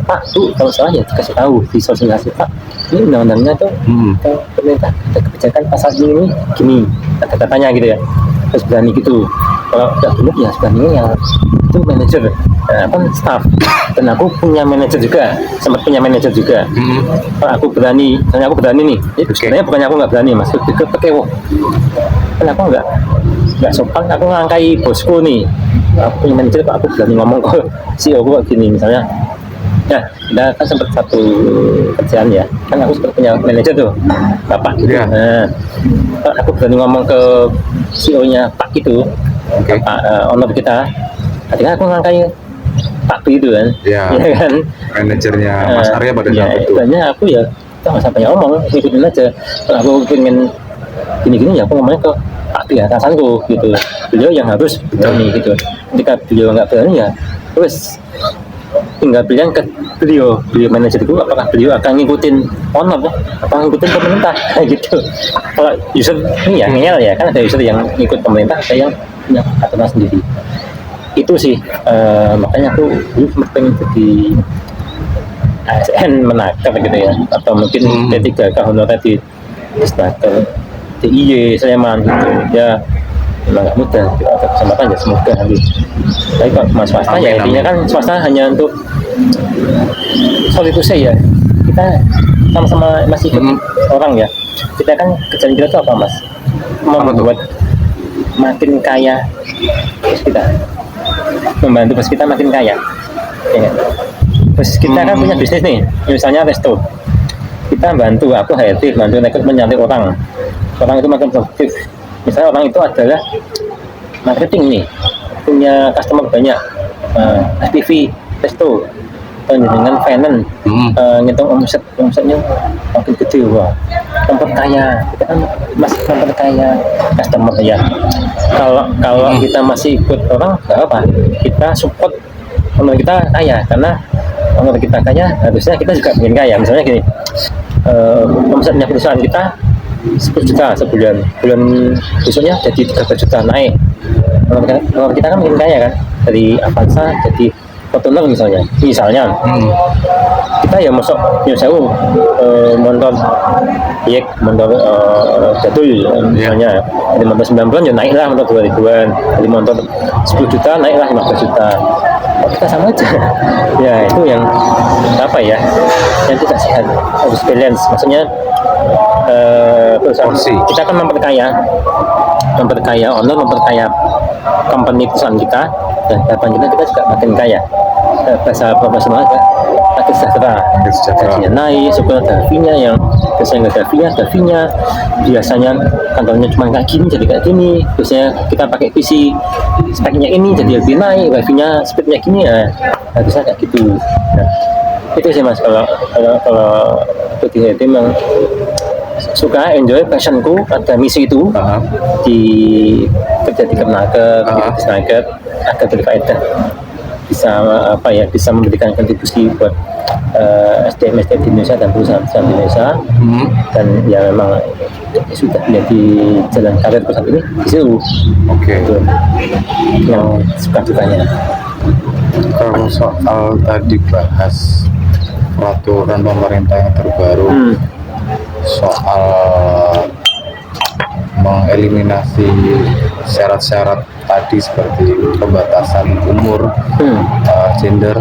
Pak Bu kalau salah ya dikasih tahu, disosialisasi Pak ini undang-undangnya tuh pemerintah ada kebijakan pasal ini gini kata-katanya gitu ya, terus berani gitu. Kalau nggak benar ya berani ya itu manajer, kan staff. Dan aku punya manajer juga, sempat punya manajer juga. Kalau aku berani, misalnya aku berani nih, itu sebenarnya bukannya aku nggak berani mas, lebih ke pekewo. Kan aku nggak sopan, aku ngangkai bosku nih. Aku punya manajer, aku berani ngomong ke CEO aku gini misalnya, Nah, kita kan sempat satu kerjaan ya, kan aku sempat punya manajer tuh, bapak gitu.
Iya.
Nah, aku berani ngomong ke CEO-nya Pak itu,
Oke.
Pak owner kita, ketika aku ngangkai Pak B itu kan,
Iya.
ya kan.
Manajernya Mas Arya pada
ya,
saat itu.
banyak aku ya, kita nggak sampai ngomong, ngikutin aja. Kalau aku pengen gini-gini ya, aku ngomongnya ke Pak B atasanku gitu. Beliau yang harus berani gitu. Ketika beliau nggak berani ya, terus tinggal bilang ke beliau manajer itu apakah beliau akan ngikutin owner apa ngikutin pemerintah gitu. Kalau user ini ya ngeyel ya, kan ada user yang ngikut pemerintah, ada yang punya aturan sendiri. Itu sih makanya aku dulu sempat pengen jadi ASN menakar gitu ya, atau mungkin D3K honorer di Snaker DIY Sleman gitu ya. Memang nggak mudah, ada kesempatan ya, semoga nanti. Tapi kalau cuma swasta ya intinya kan swasta hanya untuk sorry to say ya, kita sama-sama masih orang ya. Kita kan kerjaan kita itu apa mas? Membuat makin kaya terus kita, membantu bos kita makin kaya ya. Terus kita kan punya bisnis nih, misalnya resto, kita bantu, aku HRD bantu rekrut mencari orang itu makin produktif. Misalnya orang itu adalah marketing nih, punya customer banyak, FPV, resto, dengan finance, ngitung omsetnya makin gede, wah, memperkaya, kita kan masih memperkaya customer ya. Kalau kita masih ikut orang, nggak apa, kita support owner kita kaya, karena owner kita kaya, harusnya kita juga ingin kaya. Misalnya gini, omsetnya perusahaan kita 10 juta sebulan, bulan besoknya jadi 13 juta naik. Kalau kita kan makin kaya kan, dari Avanza jadi Fortuner misalnya kita ya masuk jauh motor Yek, motor jadul misalnya, dari motor 90-an ya naik lah motor 2000-an, dari motor 10 juta naik lah 15 juta. Kita sama aja ya, itu yang apa ya, yang tidak sehat, harus balance. Maksudnya perusahaan kita kan memperkaya owner, memperkaya company perusahaan kita, dan harapan kita juga makin kaya. Bahasa profesional aja, makin sejahtera, gajinya naik, syukur ada fee-nya, yang biasanya nggak ada fee-nya, biasanya kantornya cuma kayak gini jadi kayak gini, biasanya kita pakai PC speknya ini jadi lebih naik, wifi-nya speednya gini ya, harusnya kayak gitu. Nah, itu sih mas, kalau aku di HRD memang suka, enjoy, passionku ada misi itu di kerja di Kemenaker, di Snaker, agar berfaedah, bisa memberikan kontribusi buat SDM di Indonesia dan perusahaan di Indonesia. Dan ya memang sudah menjadi jalan karir perusahaan ini di situ. Itu yang suka dukanya.
Kalau soal tadi bahas peraturan pemerintah yang terbaru soal mengeliminasi syarat-syarat tadi seperti pembatasan umur, gender,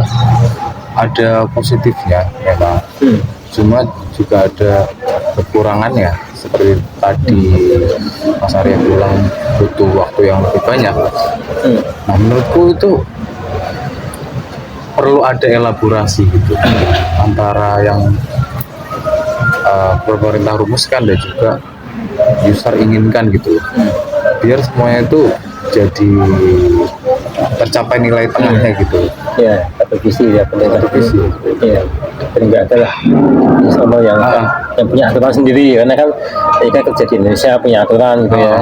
ada positifnya memang, cuma juga ada kekurangannya seperti tadi Mas Arya bilang butuh waktu yang lebih banyak. Nah menurutku itu perlu ada elaborasi gitu antara yang pemerintah rumuskan dan juga user inginkan gitu, biar semuanya itu jadi tercapai nilai tengahnya gitu.
Ya, satu visi ya, satu visi. Ya, nggak ada lah sama yang punya aturan sendiri, karena kan kita kerja di Indonesia punya aturan gitu ya.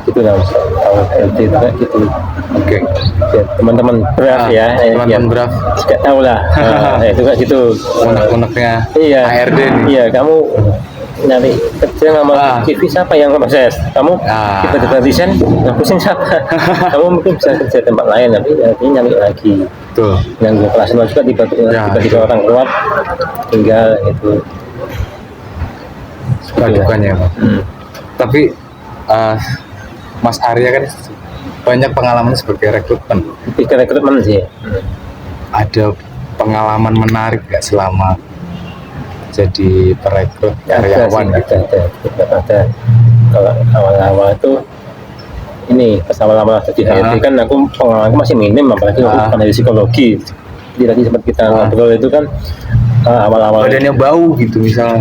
Gitu lah, kalau LT itu kayak gitu.
Oke.
Ya, teman-teman Braf ya,
teman-teman Braf
juga tahu lah. Itu kayak gitu.
unek-uneknya HRD nih.
Iya, kamu nyari kerja sama CV siapa yang proses? Kamu tiba-tiba desain, yang pusing siapa? Kamu mungkin bisa kerja tempat lain, tapi artinya nyari lagi.
Betul.
Yang operasional juga tiba-tiba orang keluar tinggal itu.
Suka dukanya. Tapi Mas Arya kan banyak pengalaman sebagai rekrutmen.
Lebih ke rekrutmen sih.
Ada pengalaman menarik nggak selama jadi perekrut karyawan?
Ada. Kalau awal-awal itu ini pas awal-awal jadi HRD kan aku pengalamanku masih minim, apalagi aku bukan dari psikologi. Jadi tadi sempat kita ngobrol itu kan awal-awal
badannya bau gitu misalnya,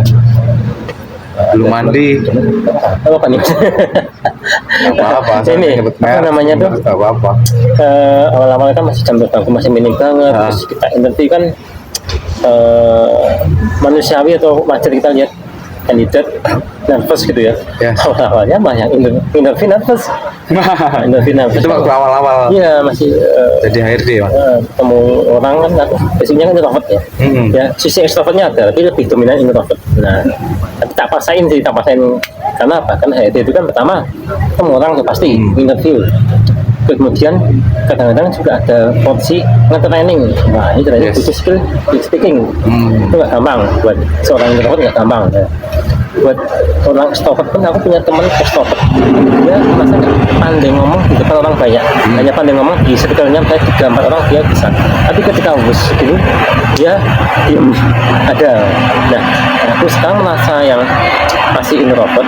belum mandi.
apa nih?
Apa-apa.
Ini apa namanya tuh?
Nggak apa-apa.
Awal-awal kan masih jam terbangku masih minim banget. Terus kita interview kan manusiawi atau wajar kita lihat kandidat nervous gitu ya. Awal-awalnya mah yang interview nervous. Interview nervous.
Itu waktu awal-awal.
Iya masih
jadi HRD ya.
ketemu orang kan aku biasanya kan introvert ya. Ya sisi extrovertnya ada, tapi lebih dominan introvert. Nah, tapi tak paksain karena apa? Karena HRD itu kan pertama ketemu orang tuh pasti interview. Kemudian kadang-kadang juga ada porsi nge-training. Nah ini ternyata butuh skill speaking. Itu nggak gampang buat seorang introvert, nggak gampang ya. Buat orang extrovert pun aku punya teman extrovert, dia merasa nggak pandai ngomong di depan orang banyak, hanya pandai ngomong di sekitarnya kayak 3-4 orang dia bisa, tapi ketika bus itu dia diem ada. Nah aku sekarang merasa yang masih introvert,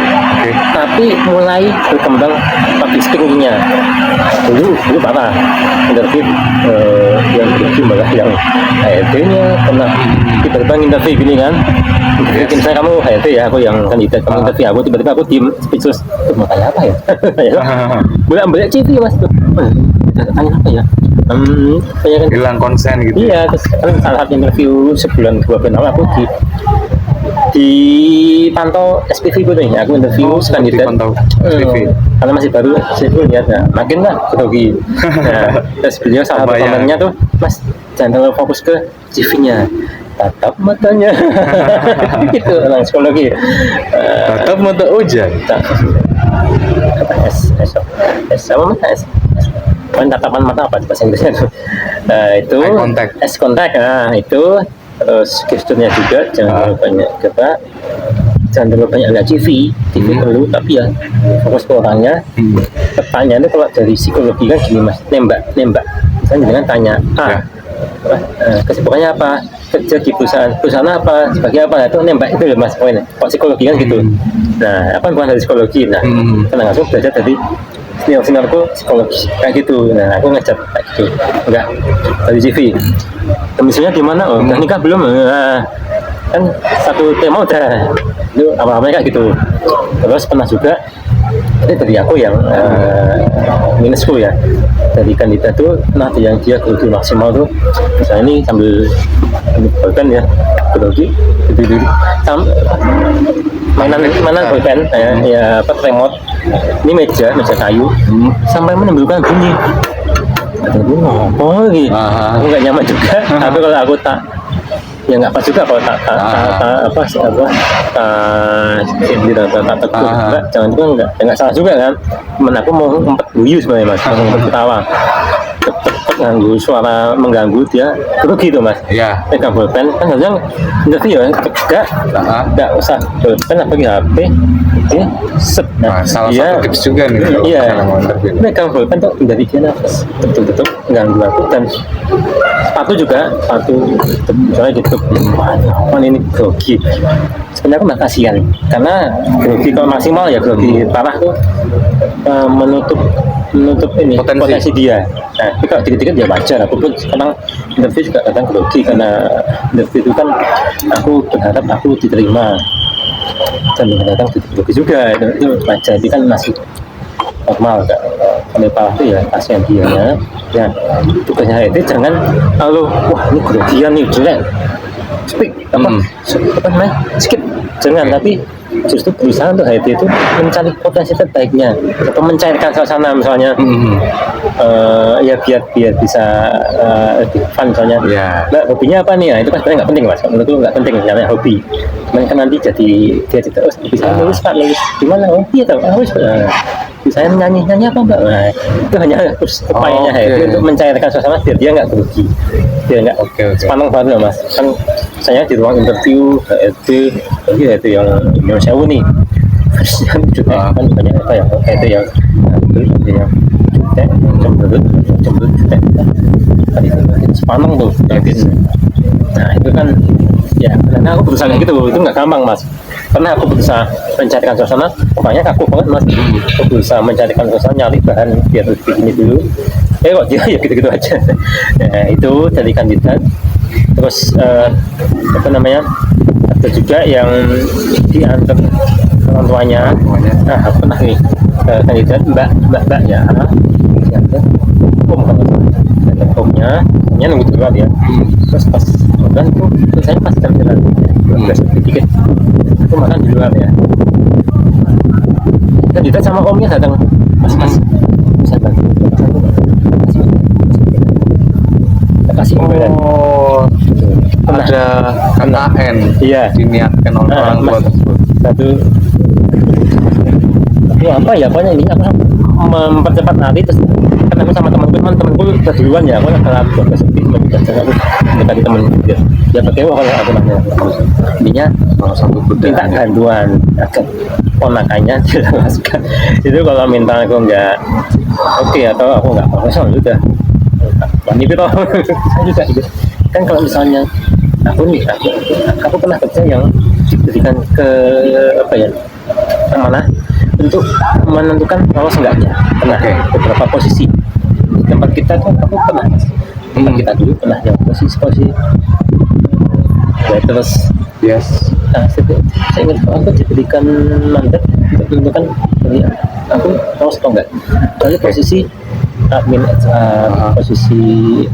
tapi mulai berkembang public speaking-nya. Dulu parah interview yang begitu malah yang HRD-nya pernah tiba-tiba interview gini kan, mungkin saya kamu HRD ya, aku yang kandidat, kamu interview aku, tiba-tiba aku diem speechless, mau tanya apa ya? Boleh CV mas tuh, tanya apa ya? Kan
hilang konsen gitu.
Iya, terus kan salah satu interview sebulan 2 bulan lalu aku dipantau SPV gue nih, aku interview kandidat karena masih baru, saya pun lihat ya, makin lah grogi. Nah, terus beliau salah satu komennya tuh, mas jangan terlalu fokus ke CV-nya, tatap matanya. Gitu orang psikologi.
Tatap mata Ojan.
Tatapan mata apa bahasa Inggrisnya? Itu eye contact. Nah itu terus gesturnya juga jangan terlalu banyak gerak, jangan terlalu banyak lihat CV perlu, tapi ya fokus ke orangnya. Pertanyaannya kalau dari psikologi kan gini mas, nembak misalnya dengan tanya kesibukannya apa, kerja di perusahaan apa, sebagai apa, itu nembak itu mas poinnya. Kalau psikologi kan gitu. Nah apa bukan dari psikologi, nah kan langsung belajar dari seniorku psikologi kayak gitu. Nah aku ngecap kayak gitu, enggak dari CV. Misalnya di mana? Oh, udah nikah belum? Nah, kan satu tema udah itu apa-apa kayak gitu. Terus pernah juga ini dari aku yang minusku ya, dari kandidat tuh nah yang dia grogi maksimal tuh misalnya ini sambil bolpen ya, grogi duduk mainan bolpen ya apa remote, ini meja kayu sampai menimbulkan bunyi. Aduh, apa gitu? Aku nggak nyaman juga. Tapi kalau aku tak, ya nggak pas juga kalau tak tegur, jangan juga nggak salah juga kan. Cuman aku mau ngumpet guyu sebenarnya mas, mau ngumpet ketawa. Ganggu suara mengganggu dia, itu gitu mas.
Iya.
Pegang bolpen kan harusnya interview ya, nggak usah bolpen apa HP, dia set.
Nah, salah satu tips juga nih.
Iya. Pegang bolpen tuh dari dia nafas, betul mengganggu aku. Dan sepatu misalnya gitu. Wah ini grogi. Sebenarnya aku nggak kasihan, karena grogi kalau maksimal ya grogi parah tuh menutup ini potensi dia. Nah, tapi kalau dikit-dikit ya wajar. Aku pun sekarang interview juga kadang grogi, karena interview itu kan aku berharap aku diterima dan kadang grogi juga, itu wajar. Jadi kan masih normal kak. Kalau parah itu ya kasihan dia ya. Tugasnya itu jangan lalu wah ini grogian nih jelek, speak skip, jangan. Tapi justru berusaha untuk HRD itu mencari potensi terbaiknya atau mencairkan suasana misalnya. Ya biar bisa lebih fun misalnya. Nah, hobinya apa nih? Nah, itu kan sebenarnya nggak penting mas, menurutku nggak penting namanya hobi. Cuman kan nanti jadi dia terus bisa nulis gimana? Oh iya tahu, saya nyanyi apa mbak? Nah, itu hanya upayanya HRD untuk mencairkan suasana biar dia nggak grogi, biar nggak sepaneng banget mas. Kan saya di ruang interview HRD itu yang sewu nih, kan banyak apa ya, itu yang cemberut sepaneng tuh. Nah itu kan Ya, karena aku berusaha kayak gitu, itu nggak gampang mas. Karena aku berusaha mencarikan suasana, pokoknya kaku banget mas. Aku berusaha mencarikan suasana, nyari bahan biar begini dulu. Kok dia ya gitu-gitu aja. Nah, itu jadi kandidat. Terus apa namanya? Ada juga yang diantar orang tuanya. Nah, aku pernah nih kandidat mbak ya, diantar om kalau omnya nunggu di luar ya. Terus pas makan itu saya pas jalan udah sedikit itu makan di luar ya. Kandidat sama omnya datang, mas bisa bantu kasih imbalan.
Ada KKN
Iya,
diniatkan oleh orang tua
mas,
tersebut.
satu ya apa ya, pokoknya ini aku mempercepat nanti. Terus kan aku sama temanku udah duluan ya, aku kalau aku udah sedih cuma juga aku mendekati temen dia pakai kalau aku nanya intinya
Salah satu
minta
budaya.
bantuan agar ponakannya dijelaskan. Itu kalau minta aku nggak oke atau aku nggak profesional juga wani itu saya juga gitu kan. Kalau misalnya aku pernah kerja yang diberikan ke apa ya, amanah untuk menentukan lolos enggaknya. Pernah beberapa posisi di tempat kita tuh aku pernah tempat kita dulu pernah yang posisi ya. Terus
Yes.
saya ingat aku diberikan mandat untuk menentukan jadi aku lolos atau enggak. Lalu posisi admin posisi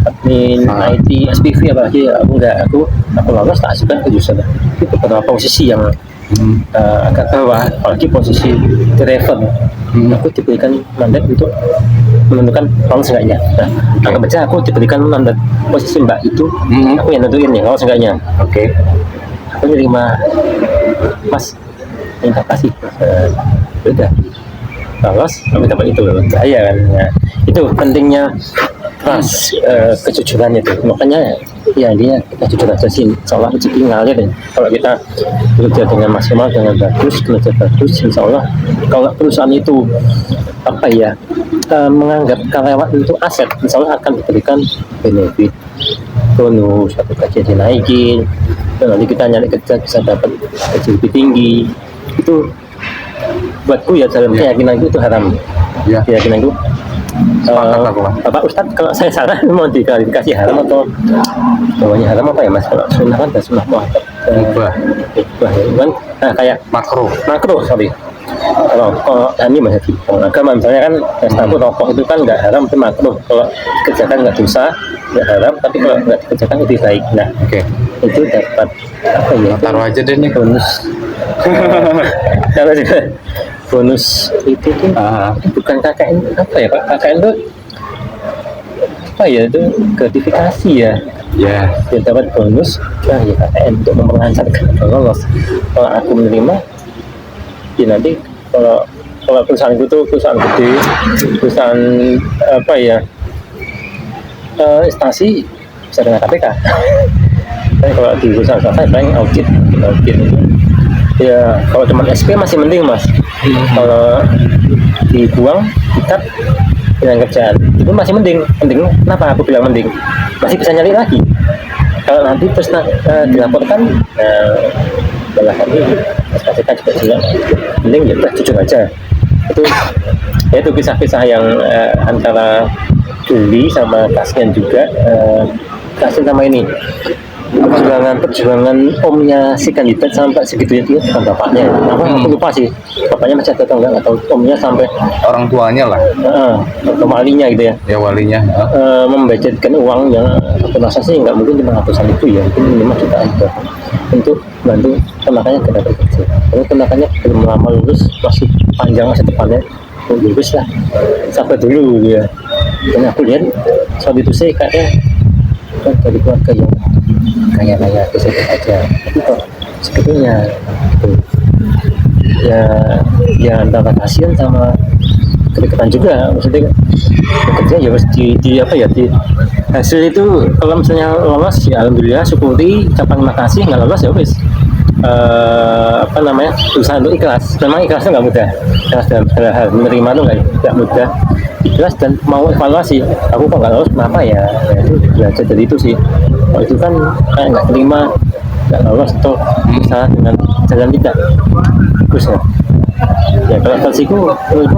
admin IT SPV apalagi aku enggak, aku lolos tak ajukan ke user. Itu beberapa posisi yang agak bawah, apalagi posisi driver. Aku diberikan mandat untuk menentukan lolos enggaknya. Nah, anggap aja aku diberikan mandat posisi mbak itu, aku yang nentuin ya lolos enggaknya. Aku nerima, mas minta kasih udah lolos kami dapat itu saya kan. Nah, itu pentingnya trust, kejujuran itu. Makanya ya dia kita jujur aja sih, insya Allah rezeki ngalir ya. Kalau kita bekerja dengan maksimal, dengan bagus, kerja bagus, insya Allah kalau perusahaan itu apa ya, menganggap karyawan itu aset, insya Allah akan diberikan benefit, bonus atau gaji dinaikin. Dan nanti kita nyari kerja bisa dapat gaji lebih tinggi. Itu buatku ya dalam keyakinanku itu haram. Keyakinanku Bapak Ustadz, kalau saya salah mau diklarifikasi haram atau bawahnya haram apa ya mas? Kalau sunnah kan sunnah muakkad,
Mubah
ya kan, kayak
makro.
sorry. Kalau ini masih di agama misalnya kan satu rokok itu kan nggak haram, itu makruh. Kalau dikerjakan nggak dosa, nggak haram, tapi kalau nggak dikerjakan lebih baik. Nah, itu dapat apa ya?
Taruh aja deh nih
Bonus. Kalau juga bonus itu tuh bukan KKN apa ya Pak? KKN tuh apa ya, itu gratifikasi ya. Dia dapat bonus, nah ya KKN untuk memperlancarkan lolos. Kalau aku menerima, ya nanti kalau perusahaan itu tuh perusahaan gede, perusahaan apa ya, instansi bisa dengan KPK. Tapi kalau di perusahaan swasta paling audit itu. Ya kalau cuma SP masih mending mas. Kalau dibuang, dikat dengan kerjaan itu masih mending. Kenapa aku bilang mending? Masih bisa nyari lagi. Kalau nanti terus dilaporkan, malah ini KPK juga jelas. Mending ya udah jujur aja. Itu kisah-kisah yang antara Juli sama Kasian juga. Kasian sama ini perjuangan omnya si kandidat sampai segitunya, dia bukan bapaknya. Aku lupa sih bapaknya masih ada atau enggak, atau omnya sampai
orang tuanya lah,
atau walinya gitu ya.
Ya walinya
Membudgetkan uang yang aku rasa sih nggak mungkin 500-an itu ya, mungkin 5 jutaan untuk bantu ponakannya ke dapat kerja. Karena ponakannya belum lama lulus, masih panjang masa depannya. Lulus lah, sabar dulu ya. Dan aku lihat saat itu sih kayaknya dari keluarga yang kaya bisa aja, tapi kok sebetulnya ya antara kasihan sama kedekatan juga. Maksudnya bekerja ya harus di apa ya, di hasil itu. Kalau misalnya lolos ya alhamdulillah, syukuri, ucapan terima kasih. Nggak lolos ya wis, apa namanya, berusaha untuk ikhlas. Memang ikhlasnya nggak mudah, ikhlas dalam segala hal, menerima tuh nggak mudah. Ikhlas dan mau evaluasi, aku kok nggak lolos kenapa ya, itu belajar dari itu sih. Kalau itu kan kayak nggak terima, nggak lolos atau salah dengan jalan kita, terus ya kalau versiku itu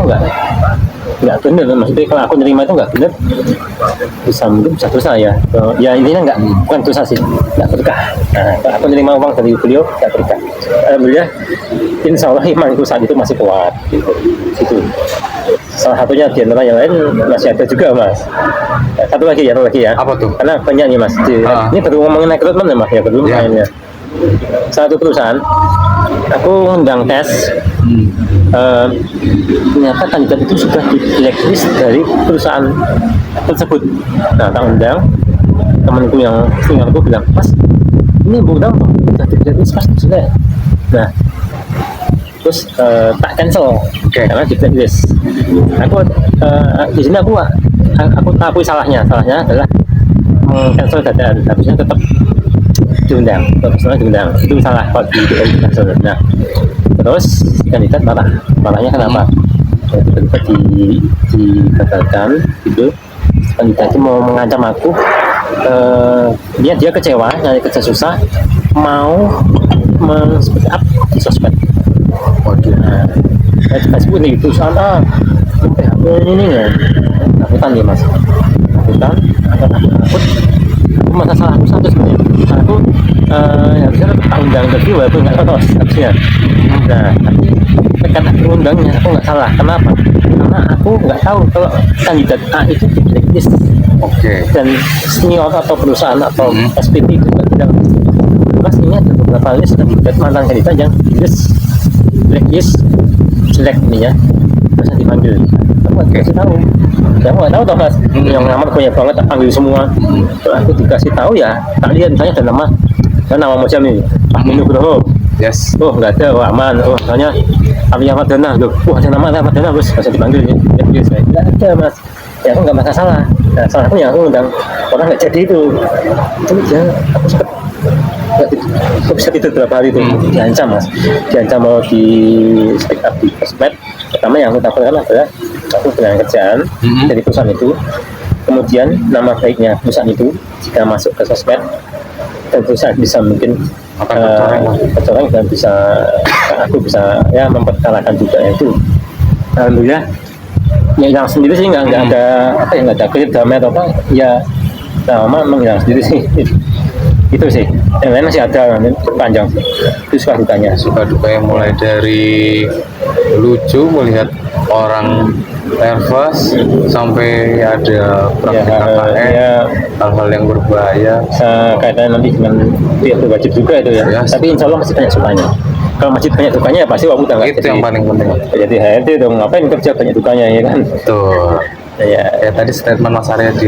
nggak benar, maksudnya kalau aku nerima itu nggak benar, mungkin bisa dosa ya. Ya intinya nggak, bukan dosa sih, nggak berkah. Nah, kalau aku nerima uang dari beliau nggak berkah. Alhamdulillah, insya Allah imanku saat itu masih kuat gitu. Itu salah satunya, di antara yang lain masih ada juga mas. Satu lagi ya,
Apa tuh?
karena banyak nih mas. Ini baru ngomongin rekrutmen ya mas ya, belum lainnya. Satu perusahaan aku undang tes, ternyata kandidat itu sudah di blacklist dari perusahaan tersebut. Nah, tak undang, temanku yang seniorku bilang, mas ini undang sudah di blacklist mas, sudah. Nah, terus tak cancel karena di blacklist. Aku di sini aku tahu salahnya adalah cancel dadaan, harusnya tetap diundang, itu salah kalau di cancel. Nah, terus kandidat marahnya kenapa? Tiba-tiba digagalkan gitu. Kandidat itu mau mengancam aku, dia kecewa, nyari kerja susah, mau men-speak up di sosmed. Nah, saya sebut nih perusahaan ini ya, takutan ya mas, takut masa salah aku satu sebenarnya. Aku harusnya tak undang lagi walaupun nggak lolos harusnya. Nah, tapi karena aku undangnya aku nggak salah. Kenapa? Karena aku nggak tahu kalau kandidat A itu di blacklist. Dan senior atau perusahaan atau SPT itu nggak bilang. Mas, ini ada beberapa list kandidat, mantan kandidat yang di blacklist jelek ini ya, bisa dipanggil. Aku nggak dikasih tahu. Ya aku nggak tahu toh mas, yang ngamar banyak banget, tak panggil semua. Kalau aku dikasih tahu ya, tak lihat misalnya ada nama macam ini, Pak Nugroho. Oh nggak ada, wah aman. Oh misalnya Api Ahmad-Dana, ada nama Ahmad-Dana, bos bisa dipanggil ya. Nggak ada mas, ya aku nggak masalah. Nah, salah aku yang aku undang orang nggak jadi itu ya, aku sempat aku bisa tidur berapa hari itu, diancam mas, diancam mau di speak up di sosmed. Pertama yang aku takutkan adalah aku dengan kerjaan dari perusahaan itu, kemudian nama baiknya perusahaan itu jika masuk ke sosmed, dan perusahaan bisa mungkin kecoreng dan aku bisa ya mempersalahkan juga itu. Alhamdulillah yang sendiri sih nggak ada nggak ada klip damai atau apa ya, nama menghilang sendiri sih. Itu sih, yang lain masih ada panjang. Itu suka dukanya
mulai dari lucu melihat orang nervous sampai ada praktik KKN, hal-hal yang berbahaya.
Kaitannya nanti dengan pihak berwajib juga itu ya. Tapi insya Allah masih banyak sukanya. Kalau masih banyak dukanya ya pasti aku udah nggak.
Itu yang paling penting.
Jadi HRD dong, ngapain kerja banyak dukanya ya kan.
Tuh. Ya tadi statement Mas Arya di